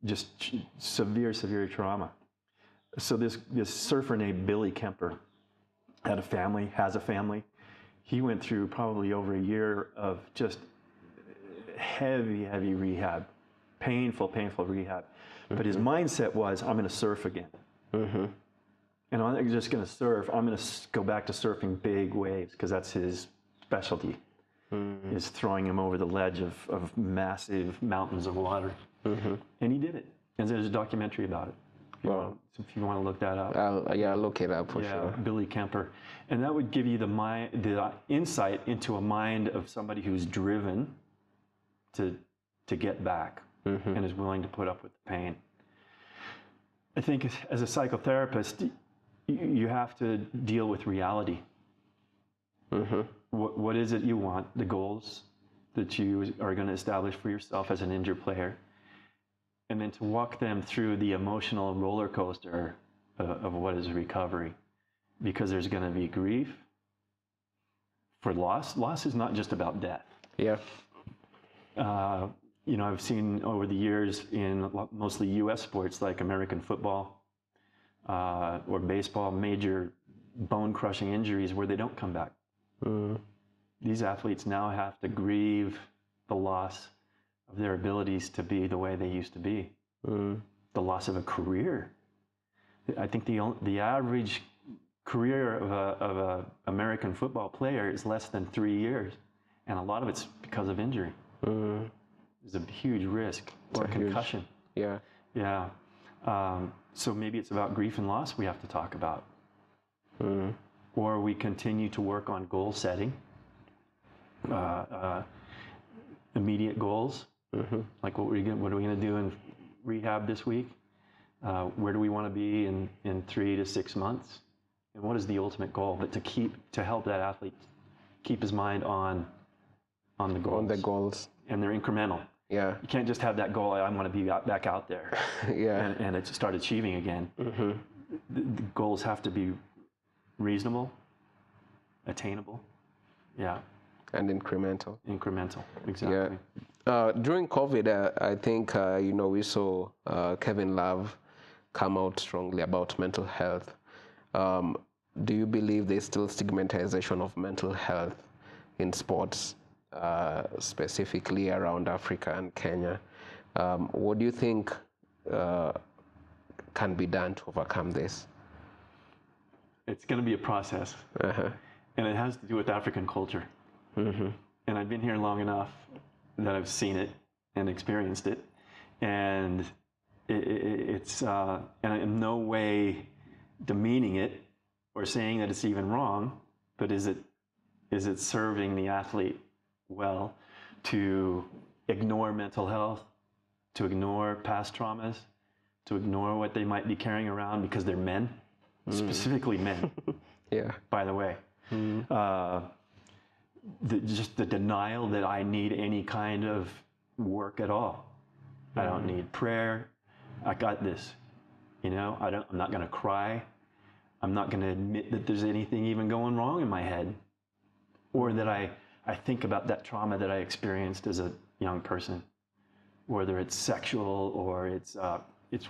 Just severe trauma. So this surfer named Billy Kemper has a family. He went through probably over a year of just heavy rehab, painful rehab. But his mindset was, I'm going to surf again. And I'm not just going to surf, I'm going to go back to surfing big waves, because that's his specialty, is throwing him over the ledge of massive mountains of water. And he did it. And there's a documentary about it. If you want to look that up. I'll look it up for sure. Billy Kemper. And that would give you the insight into a mind of somebody who's driven to get back and is willing to put up with the pain. I think as a psychotherapist, you have to deal with reality. What is it you want, the goals that you are going to establish for yourself as an injured player, and then to walk them through the emotional roller coaster of what is recovery. because there's going to be grief for loss. Loss is not just about death. Yeah. I've seen over the years in mostly U.S. sports like American football or baseball, major bone-crushing injuries where they don't come back. These athletes now have to grieve the loss of their abilities to be the way they used to be, the loss of a career. I think the average career of a American football player is less than 3 years, and a lot of it's because of injury. There's a huge risk or concussion. Yeah. Yeah. So maybe it's about grief and loss we have to talk about. Or we continue to work on goal setting, immediate goals, like what are we going to do in rehab this week? Where do we want to be in 3 to 6 months? And what is the ultimate goal? But to help that athlete keep his mind on the goals. On the goals. And they're incremental. Yeah. You can't just have that goal, I want to be back out there Yeah. and start achieving again. The goals have to be reasonable, attainable. Yeah. And incremental. Incremental, exactly. Yeah. During COVID, I think, we saw Kevin Love come out strongly about mental health. Do you believe there's still stigmatization of mental health in sports, specifically around Africa and Kenya? What do you think can be done to overcome this? It's going to be a process, and it has to do with African culture. And I've been here long enough that I've seen it and experienced it, and it's and I'm in no way demeaning it or saying that it's even wrong, but is it serving the athlete well to ignore mental health, to ignore past traumas, to ignore what they might be carrying around because they're men, specifically men. Yeah. By the way, just the denial that I need any kind of work at all. I don't need prayer. I got this. I'm not going to cry. I'm not going to admit that there's anything even going wrong in my head, or that I think about that trauma that I experienced as a young person, whether it's sexual or it's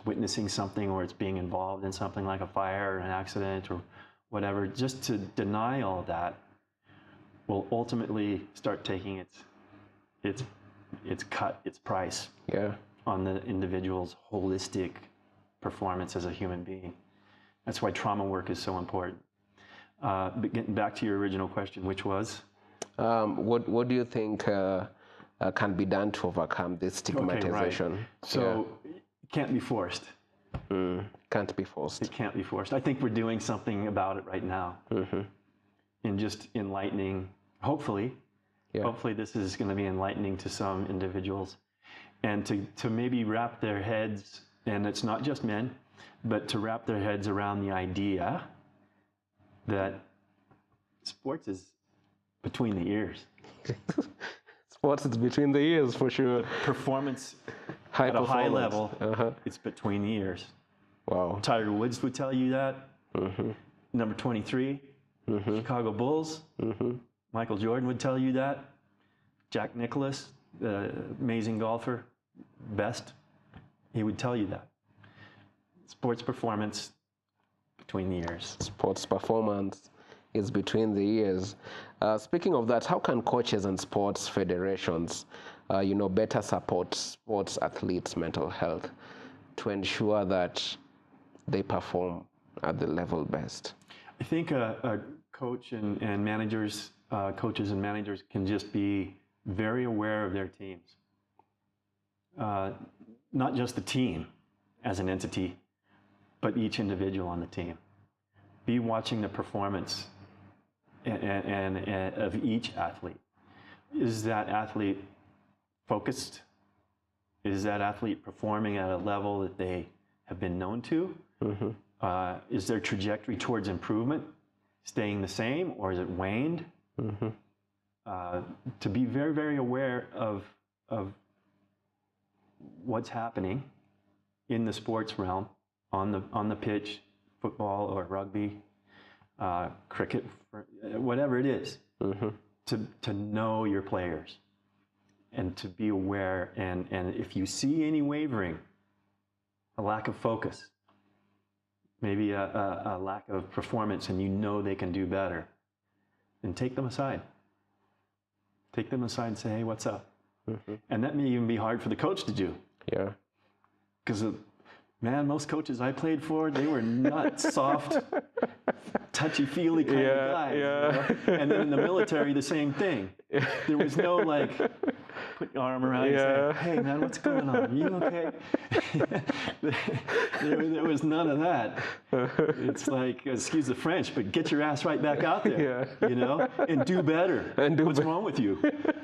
witnessing something, or it's being involved in something like a fire or an accident or whatever. Just to deny all that will ultimately start taking its price on the individual's holistic performance as a human being. That's why trauma work is so important. But getting back to your original question, which was? What do you think can be done to overcome this stigmatization? Okay, right. So it can't be forced. Can't be forced. It can't be forced. I think we're doing something about it right now. In just enlightening, hopefully this is going to be enlightening to some individuals, and to maybe wrap their heads, and it's not just men, but to wrap their heads around the idea that sports is between the ears. Sports is between the ears, for sure. Performance at a high level, it's between the ears. Wow. Tiger Woods would tell you that. Number 23, Chicago Bulls. Michael Jordan would tell you that. Jack Nicklaus, the amazing golfer, best, he would tell you that. Sports performance between the ears. Sports performance is between the ears. Speaking of that, how can coaches and sports federations, better support sports athletes' mental health to ensure that they perform at the level best? I think a coach and managers, coaches and managers can just be very aware of their teams. Not just the team as an entity, but each individual on the team. Be watching the performance and of each athlete. Is that athlete focused? Is that athlete performing at a level that they have been known to? Is their trajectory towards improvement staying the same, or is it waned? To be very, very aware of what's happening in the sports realm, on the pitch, football or rugby, cricket, whatever it is, to know your players and to be aware. And if you see any wavering, a lack of focus, maybe a lack of performance, and you know they can do better, then take them aside. Take them aside and say, hey, what's up? And that may even be hard for the coach to do. Yeah. Because, man, most coaches I played for, they were not soft, touchy-feely kind of guys. Yeah. You know? And then in the military, the same thing. There was no, like, put your arm around you and say, hey, man, what's going on? Are you okay? there was none of that. It's like, excuse the French, but get your ass right back out there, you know, and do better. What's wrong with you?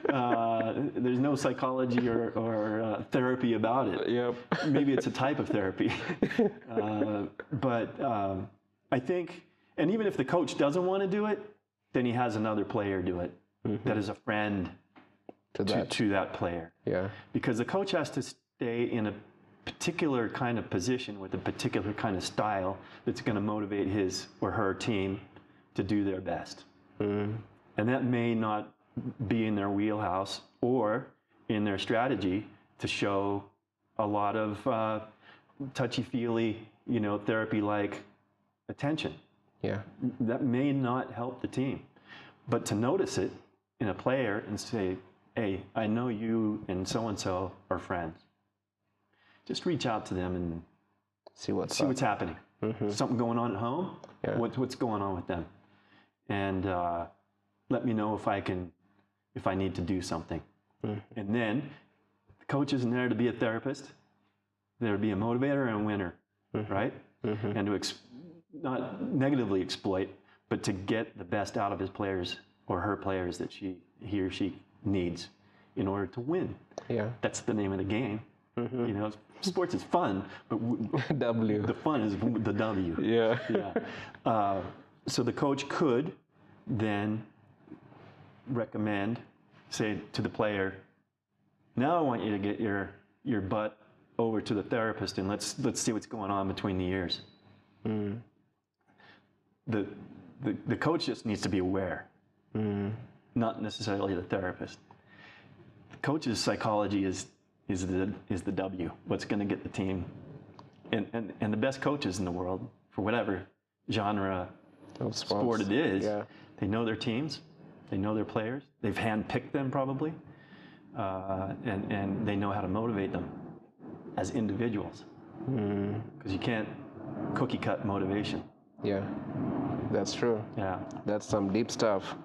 There's no psychology or therapy about it. Yep. Maybe it's a type of therapy. But I think, and even if the coach doesn't want to do it, then he has another player do it that is a friend to that player. Yeah. Because the coach has to stay in a particular kind of position with a particular kind of style that's going to motivate his or her team to do their best. And that may not be in their wheelhouse or in their strategy to show a lot of touchy-feely, you know, therapy-like attention. Yeah. That may not help the team. But to notice it in a player and say, hey, I know you and so-and-so are friends. Just reach out to them and see what's happening. Something going on at home? Yeah. What's going on with them? And let me know if I need to do something. And then the coach isn't there to be a therapist. There to be a motivator and a winner, right? And to not negatively exploit, but to get the best out of his players or her players that he or she needs in order to win. Yeah, that's the name of the game. You know, sports is fun, but the fun is the W. Yeah. So the coach could then recommend, say to the player, now I want you to get your butt over to the therapist and let's see what's going on between the ears. The coach just needs to be aware, not necessarily the therapist. The coach's psychology is the W, what's going to get the team, and the best coaches in the world for whatever genre of sport it is, they know their teams, they know their players, they've handpicked them probably, and they know how to motivate them as individuals, because you can't cookie cut motivation. Yeah, that's true. Yeah, that's some deep stuff.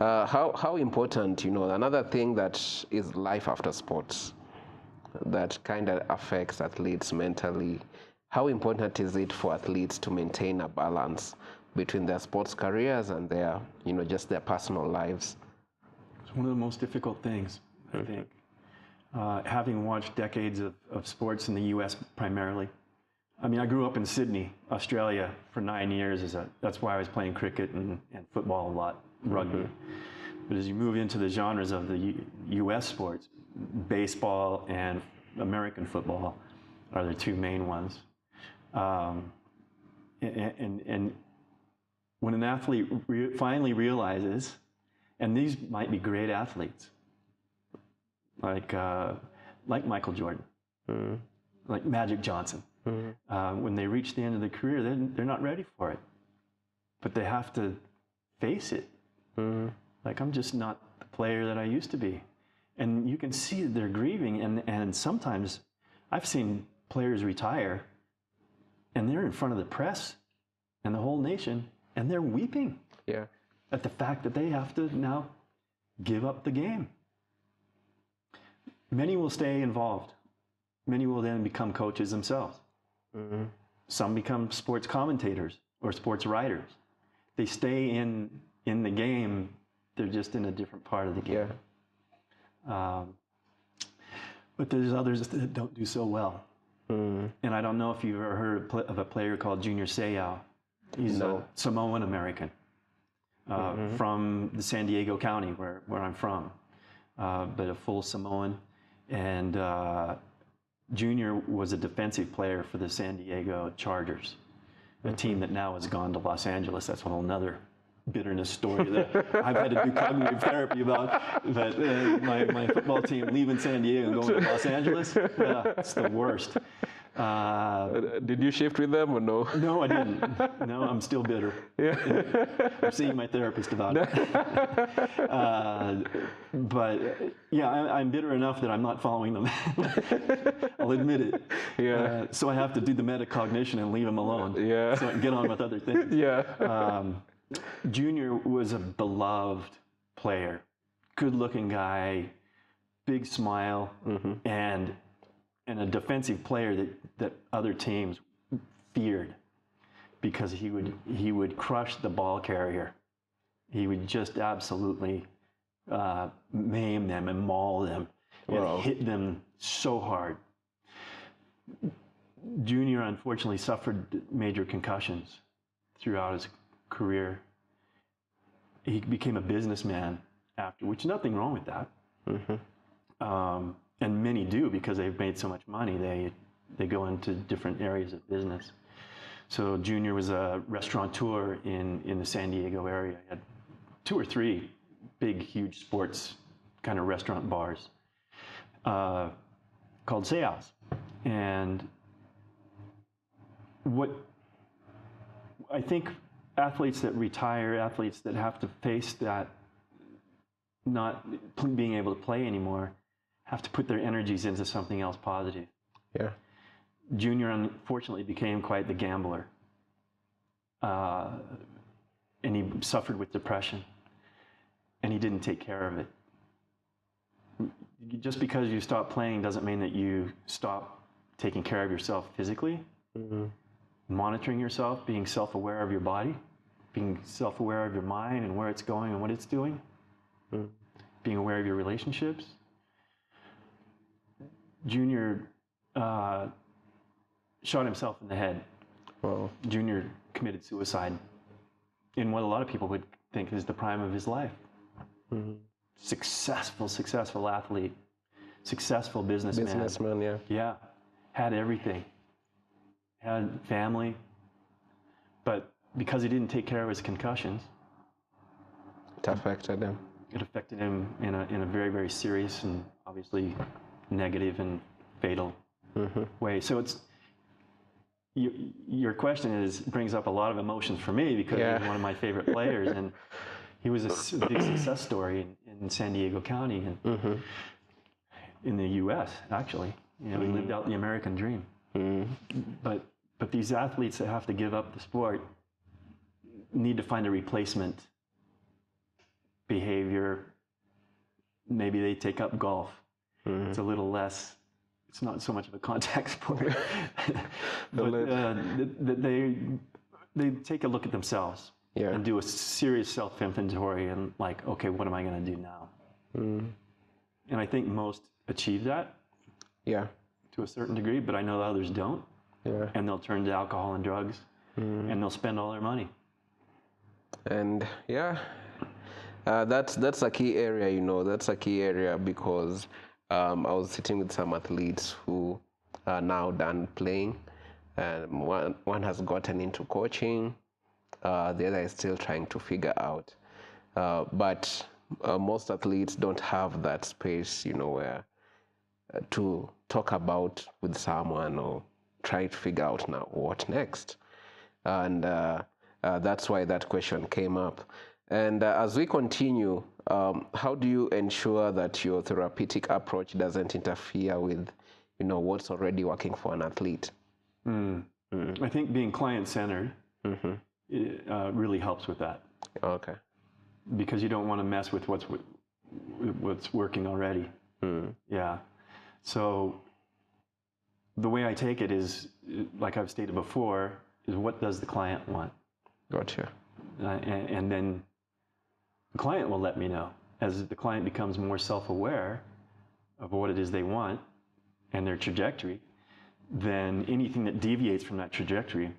How important, you know, another thing that is life after sports that kind of affects athletes mentally. How important is it for athletes to maintain a balance between their sports careers and their, you know, just their personal lives? It's one of the most difficult things, I think. Having watched decades of sports in the U.S. primarily. I mean, I grew up in Sydney, Australia for 9 years. That's why I was playing cricket and football a lot, rugby. But as you move into the genres of the U.S. sports, baseball and American football are the two main ones. And when an athlete finally realizes, and these might be great athletes, like Michael Jordan, like Magic Johnson, when they reach the end of their career, they're not ready for it. But they have to face it. Like, I'm just not the player that I used to be. And you can see that they're grieving. And sometimes I've seen players retire and they're in front of the press and the whole nation and they're weeping at the fact that they have to now give up the game. Many will stay involved. Many will then become coaches themselves. Some become sports commentators or sports writers. They stay in the game. They're just in a different part of the game. But there's others that don't do so well. And I don't know if you've ever heard of a player called Junior Seau. He's a Samoan American from the San Diego County, where I'm from, but a full Samoan. And Junior was a defensive player for the San Diego Chargers. a team that now has gone to Los Angeles. That's a whole nother bitterness story that I've had to do cognitive therapy about. That my football team leaving San Diego and going to Los Angeles, it's the worst. Did you shift with them or no? No, I didn't. No, I'm still bitter. Yeah. I'm seeing my therapist about it. But yeah, I'm bitter enough that I'm not following them. I'll admit it. Yeah. So I have to do the metacognition and leave them alone. Yeah. So I can get on with other things. Yeah. Junior was a beloved player, good-looking guy, big smile, and a defensive player that other teams feared because he would crush the ball carrier. He would just absolutely maim them and maul them and hit them so hard. Junior unfortunately suffered major concussions throughout his career. He became a businessman after, which nothing wrong with that. And many do because they've made so much money. They go into different areas of business. So Junior was a restaurateur in the San Diego area. He had 2 or 3 big, huge sports kind of restaurant bars called Seals. And what I think athletes that retire, athletes that have to face that not being able to play anymore, have to put their energies into something else positive. Yeah. Junior unfortunately became quite the gambler. And he suffered with depression. And he didn't take care of it. Just because you stop playing doesn't mean that you stop taking care of yourself physically, monitoring yourself, being self-aware of your body, being self-aware of your mind and where it's going and what it's doing, being aware of your relationships. Junior shot himself in the head. Wow. Junior committed suicide in what a lot of people would think is the prime of his life. Successful athlete, successful businessman. Businessman, yeah. Yeah, had everything. Had family, but because he didn't take care of his concussions, It affected him. it affected him in a very, very serious and obviously negative and fatal way. So it's your question brings up a lot of emotions for me because he's one of my favorite players, and he was a big success story in San Diego County and in the U.S. actually. He lived out the American dream. But these athletes that have to give up the sport need to find a replacement behavior. Maybe they take up golf. It's a little less, it's not so much of a contact sport. But they take a look at themselves and do a serious self-inventory and like, okay, what am I going to do now? And I think most achieve that to a certain degree, but I know others don't. And they'll turn to alcohol and drugs and they'll spend all their money. And that's a key area, that's a key area because I was sitting with some athletes who are now done playing, and one has gotten into coaching, the other is still trying to figure out. But most athletes don't have that space, where to talk about with someone or try to figure out now what next. And that's why that question came up. And as we continue, how do you ensure that your therapeutic approach doesn't interfere with, what's already working for an athlete? I think being client-centered really helps with that. Okay. Because you don't want to mess with what's working already. Yeah. So the way I take it is, like I've stated before, is what does the client want? Gotcha. And then the client will let me know. As the client becomes more self-aware of what it is they want and their trajectory, then anything that deviates from that trajectory,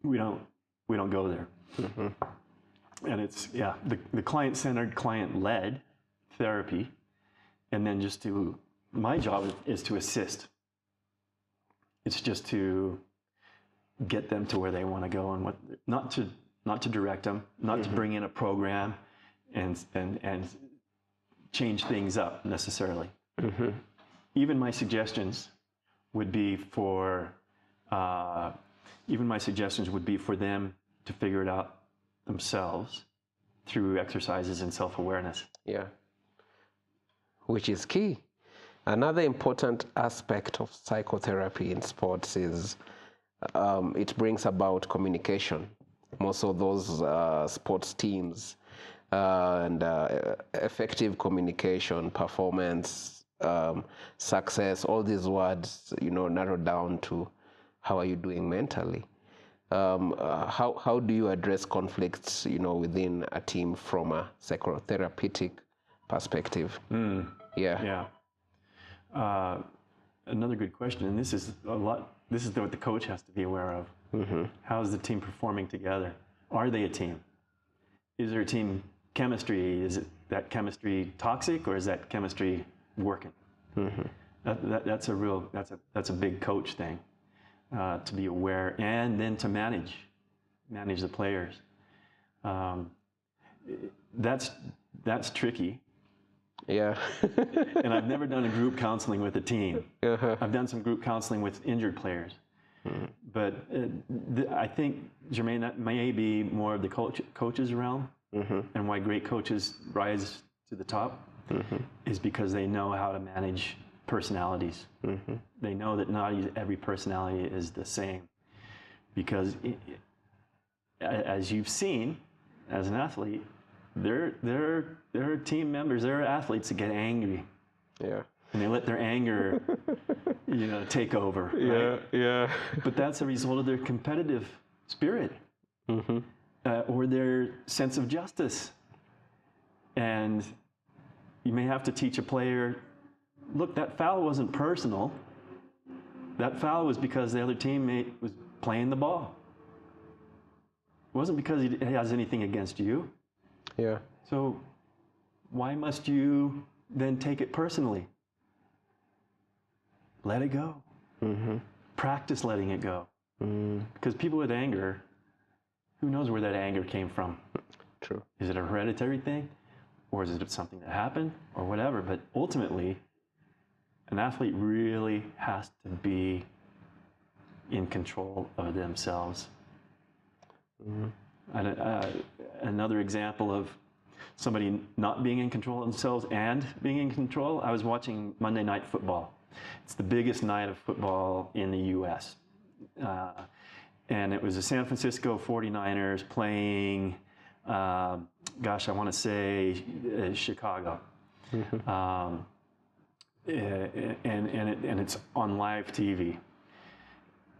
we don't go there. And it's the client-centered, client-led therapy, and then my job is to assist. It's just to get them to where they want to go, and not to direct them, not to bring in a program and change things up necessarily. Even my suggestions would be for them to figure it out themselves through exercises and self-awareness. Yeah. Which is key. Another important aspect of psychotherapy in sports is it brings about communication. Most of those sports teams and effective communication, performance, success, all these words, narrow down to how are you doing mentally. How do you address conflicts, within a team from a psychotherapeutic perspective? Yeah. Another good question, and this is what the coach has to be aware of. How is the team performing together? Are they a team? Is there a team chemistry? Is that chemistry toxic, or is that chemistry working? That's a big coach thing, to be aware, and then to manage the players. That's tricky. Yeah. And I've never done a group counseling with a team. I've done some group counseling with injured players. But I think, Jermaine, that may be more of the coaches' realm, and why great coaches rise to the top is because they know how to manage personalities. They know that not every personality is the same. Because as you've seen, as an athlete, there are team members, there are athletes that get angry. Yeah. And they let their anger, take over. Right? Yeah. But that's a result of their competitive spirit, or their sense of justice. And you may have to teach a player, look, that foul wasn't personal. That foul was because the other teammate was playing the ball. It wasn't because he has anything against you. Yeah. So why must you then take it personally? Let it go. Practice letting it go. Because people with anger, who knows where that anger came from? True. Is it a hereditary thing? Or is it something that happened? Or whatever. But ultimately, an athlete really has to be in control of themselves. Another example of somebody not being in control of themselves and being in control, I was watching Monday Night Football. It's the biggest night of football in the U.S. And it was the San Francisco 49ers playing, I want to say Chicago. And it's on live TV.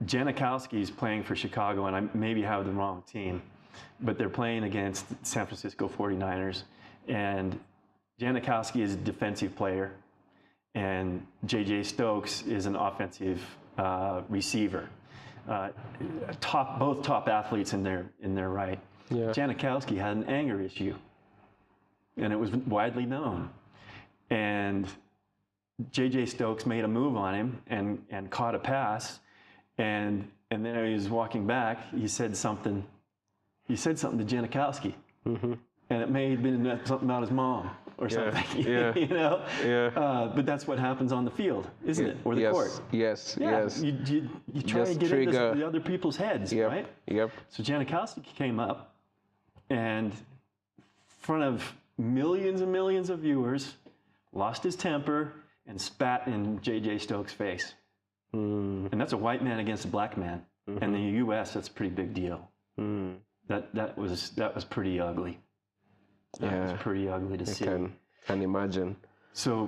Janikowski's playing for Chicago, and I maybe have the wrong team, but they're playing against San Francisco 49ers, and Janikowski is a defensive player, and J.J. Stokes is an offensive receiver. Both top athletes in their right. Yeah. Janikowski had an anger issue, and it was widely known. And J.J. Stokes made a move on him and caught a pass. And then as he was walking back, he said something to Janikowski. And it may have been something about his mom or something. But that's what happens on the field, isn't it? Or the court. Yes. You try to get into the other people's heads, right? Yep. So Janikowski came up, and in front of millions and millions of viewers, lost his temper and spat in J.J. Stokes' face. And that's a white man against a black man. And in the U.S., that's a pretty big deal. That was pretty ugly. That was pretty ugly to see. I can imagine. So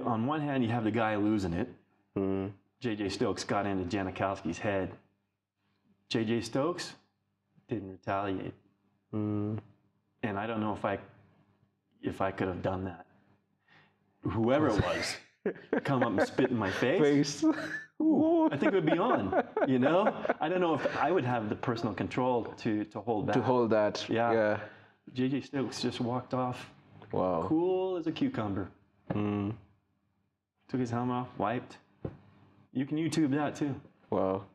on one hand, you have the guy losing it. J.J. Stokes got into Janikowski's head. J.J. Stokes didn't retaliate. And I don't know if I could have done that. Whoever it was, come up and spit in my face. I think it would be on, I don't know if I would have the personal control to hold that. To hold that, yeah. J.J. Stokes just walked off. Wow. Cool as a cucumber. Took his helmet off, wiped. You can YouTube that too. Wow.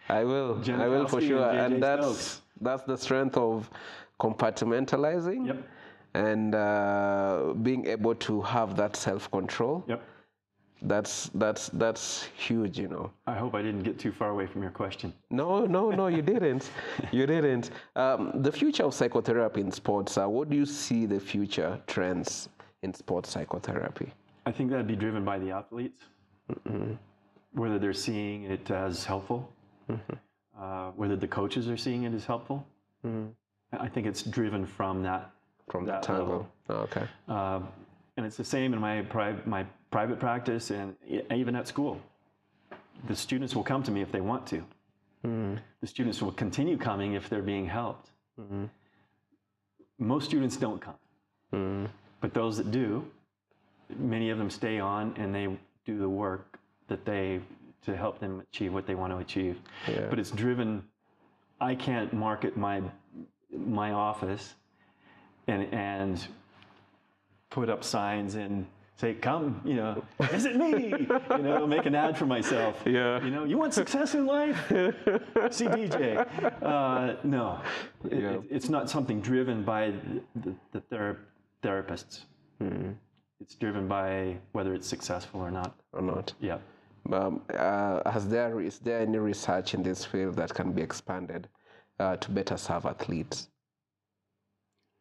I will for Janikowski sure. and And JJ Stokes. that's the strength of compartmentalizing. Yep. And being able to have that self-control. Yep. That's huge, you know. I hope I didn't get too far away from your question. No, you didn't. You didn't. The future of psychotherapy in sports, what do you see the future trends in sports psychotherapy? I think that'd be driven by the athletes, whether they're seeing it as helpful, whether the coaches are seeing it as helpful. I think it's driven from that angle. Oh, okay. And it's the same in my private practice and even at school. The students will come to me if they want to. The students will continue coming if they're being helped. Most students don't come. But those that do, many of them stay on and they do the work to help them achieve what they want to achieve. Yeah. But it's driven, I can't market my office and put up signs and say, come, visit me, make an ad for myself. Yeah. You want success in life? See DJ. No, it's not something driven by the therapists. It's driven by whether it's successful or not. Yeah. Is there any research in this field that can be expanded to better serve athletes?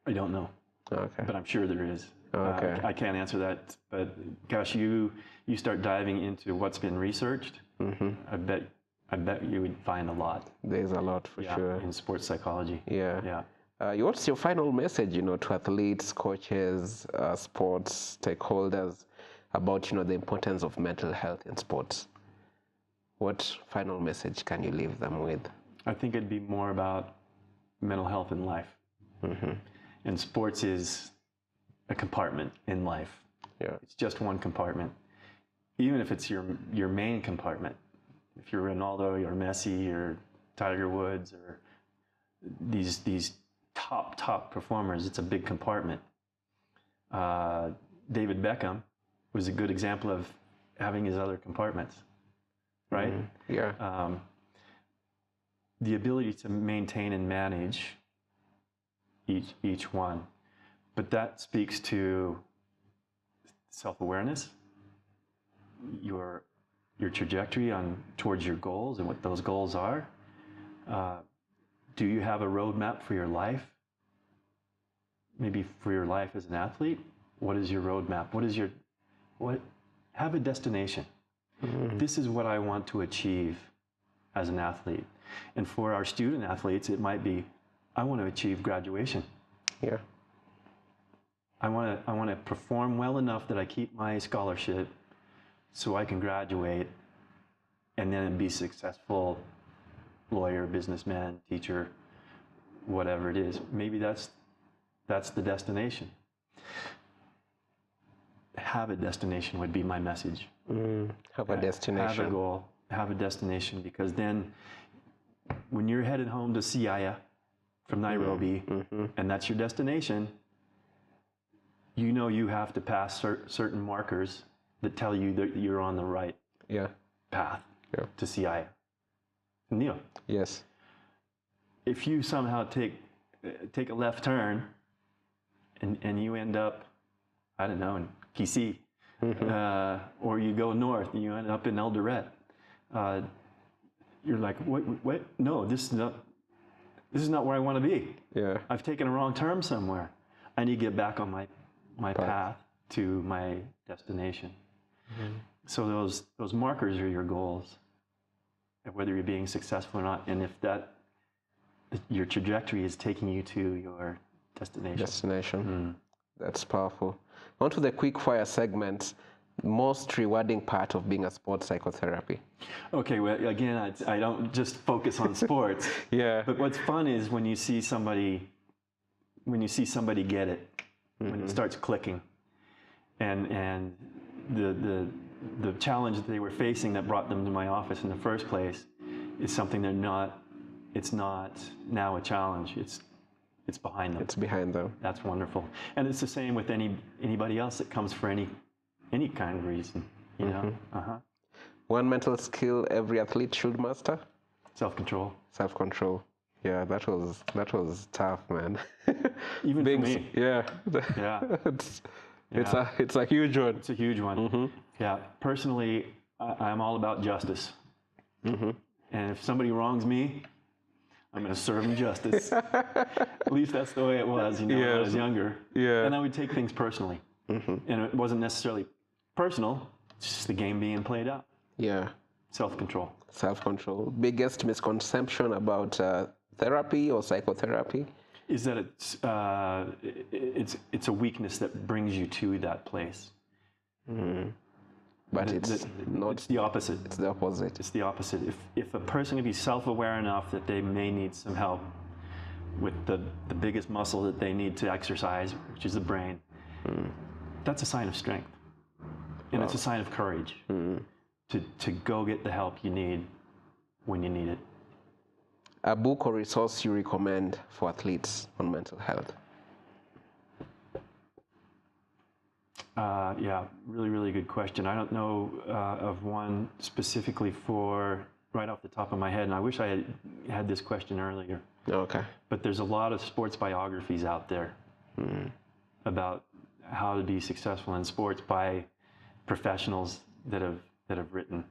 I don't know. Okay. But I'm sure there is. Okay. I can't answer that, but gosh, you start diving into what's been researched. I bet you would find a lot. There's a lot for sure in sports psychology. Yeah. What's your final message, to athletes, coaches, sports stakeholders about, the importance of mental health in sports? What final message can you leave them with? I think it'd be more about mental health in life. And sports is a compartment in life. Yeah. It's just one compartment. Even if it's your main compartment, if you're Ronaldo or Messi or Tiger Woods or these top performers, it's a big compartment. David Beckham was a good example of having his other compartments, right? Yeah. The ability to maintain and manage each one. But that speaks to self-awareness, your trajectory towards your goals and what those goals are. Do you have a roadmap for your life? Maybe for your life as an athlete, what is your roadmap? Have a destination. This is what I want to achieve as an athlete. And for our student athletes, it might be, I want to achieve graduation. Yeah. I want to perform well enough that I keep my scholarship so I can graduate and then be successful lawyer, businessman, teacher, whatever it is. Maybe that's the destination. Have a destination would be my message. Have a destination. Have a goal. Have a destination, because then when you're headed home to Siaya from Nairobi, and that's your destination, you have to pass certain markers that tell you that you're on the right path to Siaya. Neil. Yes. If you somehow take a left turn and you end up, I don't know, in Kisii, or you go north and you end up in Eldoret, you're like, what? No, this is not where I want to be. Yeah. I've taken a wrong turn somewhere. I need to get back on my path to my destination. So those markers are your goals, whether you're being successful or not, and if your trajectory is taking you to your destination. That's powerful. On to the quick fire segment. Most rewarding part of being a sports psychotherapy. Okay, well, again, I don't just focus on sports. But what's fun is when you see somebody get it, when it starts clicking, and the challenge that they were facing that brought them to my office in the first place is something it's not now a challenge. It's behind them. It's behind them. That's wonderful. And it's the same with anybody else that comes for any kind of reason, you know. One mental skill every athlete should master? Self-control. Self-control. Yeah, that was tough, man. Even for me. Yeah. Yeah. It's a huge one. It's a huge one. Yeah. Personally, I'm all about justice. And if somebody wrongs me, I'm going to serve them justice. At least that's the way it was, when I was younger. Yeah. And I would take things personally. And it wasn't necessarily personal, it's just the game being played out. Yeah. Self-control. Self-control. Biggest misconception about therapy or psychotherapy? Is that it's a weakness that brings you to that place. But it's not. It's the opposite. It's the opposite. It's the opposite. If a person can be self-aware enough that they may need some help with the biggest muscle that they need to exercise, which is the brain, that's a sign of strength. And it's a sign of courage to go get the help you need when you need it. A book or resource you recommend for athletes on mental health? Yeah, really, really good question. I don't know of one specifically right off the top of my head, and I wish I had this question earlier. Okay. But there's a lot of sports biographies out there about how to be successful in sports by professionals that have written.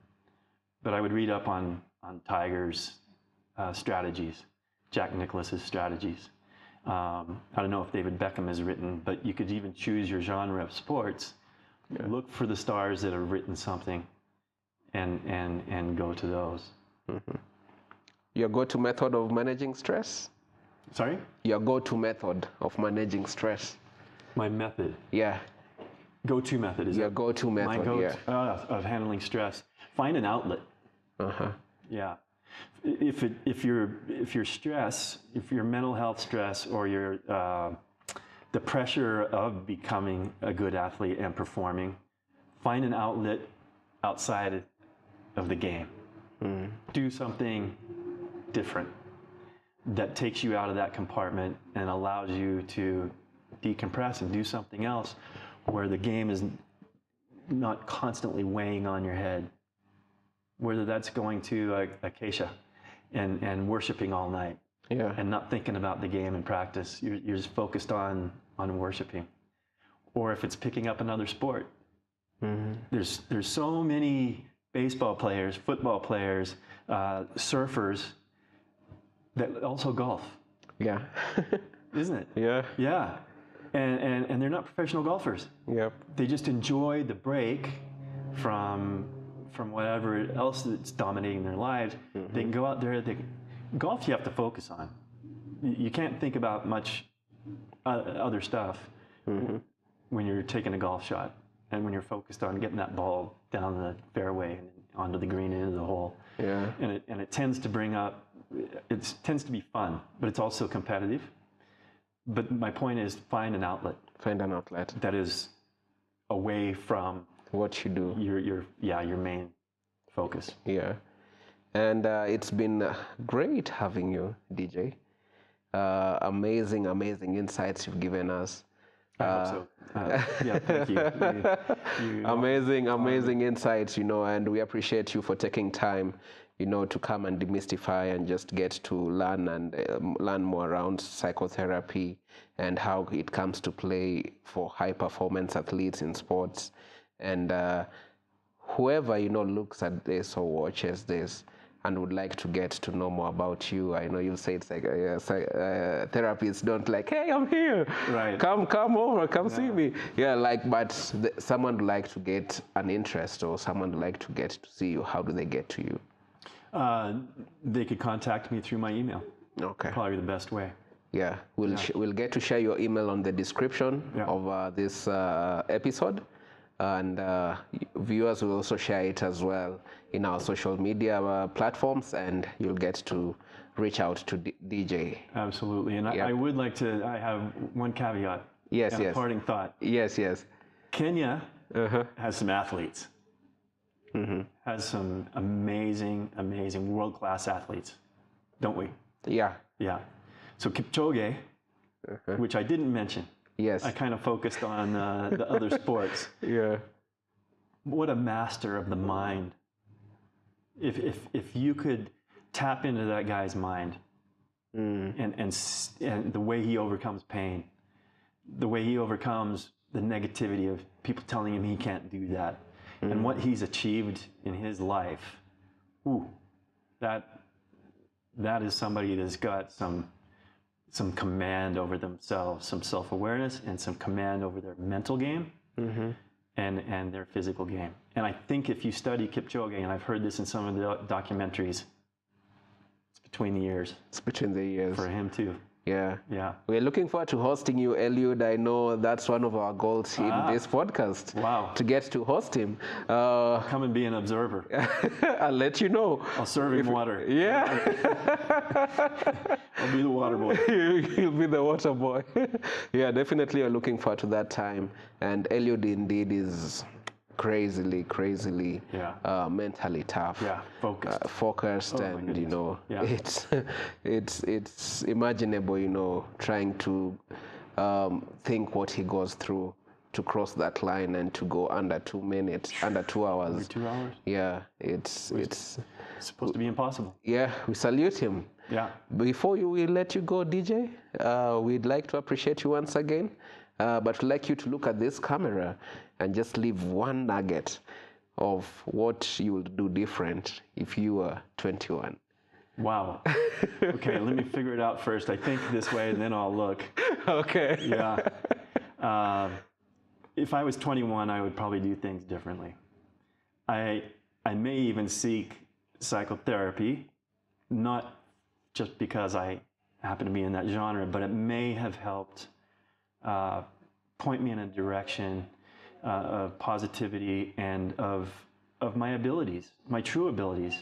But I would read up on Tiger's strategies, Jack Nicklaus's strategies. I don't know if David Beckham has written, but you could even choose your genre of sports. Yeah. Look for the stars that have written something, and go to those. Your go-to method of managing stress? Sorry? Your go-to method of managing stress? My method? Yeah. Go-to method is your go-to method? My go-to of handling stress. Find an outlet. Yeah. If your stress, if your mental health stress, or your the pressure of becoming a good athlete and performing, find an outlet outside of the game. Do something different that takes you out of that compartment and allows you to decompress and do something else where the game is not constantly weighing on your head. Whether that's going to Acacia and worshiping all night, and not thinking about the game and practice. You're just focused on worshiping. Or if it's picking up another sport. There's so many baseball players, football players, surfers that also golf. Yeah. Isn't it? Yeah. Yeah. And they're not professional golfers. Yep. They just enjoy the break from whatever else that's dominating their lives. They can go out there. Golf you have to focus on. You can't think about much other stuff when you're taking a golf shot, and when you're focused on getting that ball down the fairway and onto the green and into the hole. Yeah. And it tends to bring up. It tends to be fun, but it's also competitive. But my point is, find an outlet. Find an outlet that is away from what you do. Your main focus. Yeah. And it's been great having you, DJ. Amazing insights you've given us. I hope so. Yeah, thank you. Amazing insights, and we appreciate you for taking time, to come and demystify and just get to learn more around psychotherapy and how it comes to play for high performance athletes in sports. And whoever looks at this or watches this and would like to get to know more about you, I know you say it's like therapists don't like, hey, I'm here, right? Come over, come see me. Yeah, but someone would like to get an interest, or someone would like to get to see you. How do they get to you? They could contact me through my email. Okay. Probably the best way. Yeah, we'll get to share your email on the description of this episode. And viewers will also share it as well in our social media platforms, and you'll get to reach out to DJ. Absolutely. And I would like to, I have one caveat. Yes. A parting thought. Yes. Kenya has some athletes. Has some amazing world-class athletes, don't we? Yeah. Yeah. So Kipchoge, which I didn't mention. Yes. I kind of focused on the other sports. Yeah. What a master of the mind. If you could tap into that guy's mind and the way he overcomes pain, the way he overcomes the negativity of people telling him he can't do that, and what he's achieved in his life. Ooh, that is somebody that's got some command over themselves, some self-awareness, and some command over their mental game and their physical game. And I think if you study Kipchoge, and I've heard this in some of the documentaries, it's between the ears. It's between the years. For him too. Yeah. Yeah. We're looking forward to hosting you, Eliud. I know that's one of our goals in this podcast. Wow. To get to host him. Come and be an observer. I'll let you know. I'll serve him water. Yeah. I'll be the water boy. You'll be the water boy. Yeah, definitely. I'm looking forward to that time. And Eliud indeed is crazily mentally tough. Yeah, focused, Oh, and yeah. it's imaginable, trying to think what he goes through to cross that line and to go under 2 minutes, under 2 hours. Under 2 hours? Yeah, it's supposed to be impossible. Yeah, we salute him. Yeah. Before we let you go, DJ, we'd like to appreciate you once again, but we'd like you to look at this camera and just leave one nugget of what you would do different if you were 21. Wow. Okay, let me figure it out first. I think this way, and then I'll look. Okay. Yeah. If I was 21, I would probably do things differently. I may even seek psychotherapy, not just because I happen to be in that genre, but it may have helped point me in a direction of positivity and of my abilities, my true abilities,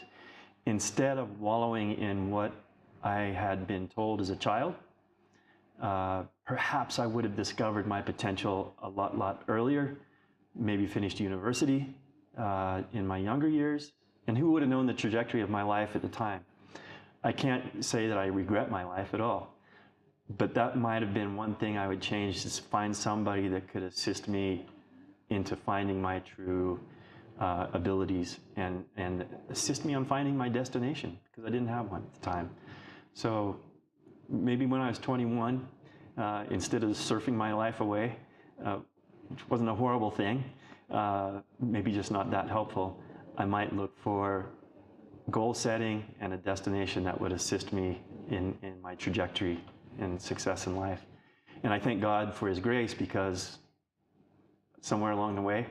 instead of wallowing in what I had been told as a child. Perhaps I would have discovered my potential a lot earlier, maybe finished university in my younger years, and who would have known the trajectory of my life at the time. I can't say that I regret my life at all, but that might have been one thing I would change, is find somebody that could assist me into finding my true abilities and assist me on finding my destination, because I didn't have one at the time. So maybe when I was 21, instead of surfing my life away, which wasn't a horrible thing, maybe just not that helpful, I might look for goal setting and a destination that would assist me in my trajectory and success in life. And I thank God for His grace, because somewhere along the way,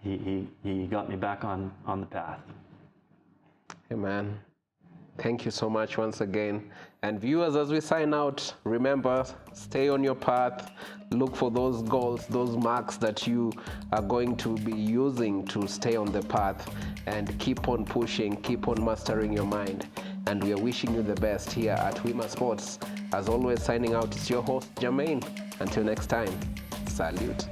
He got me back on the path. Amen. Thank you so much once again. And viewers, as we sign out, remember, stay on your path. Look for those goals, those marks that you are going to be using to stay on the path, and keep on pushing, keep on mastering your mind. And we are wishing you the best here at Wima Sports. As always, signing out, it's your host, Jermaine. Until next time, salute.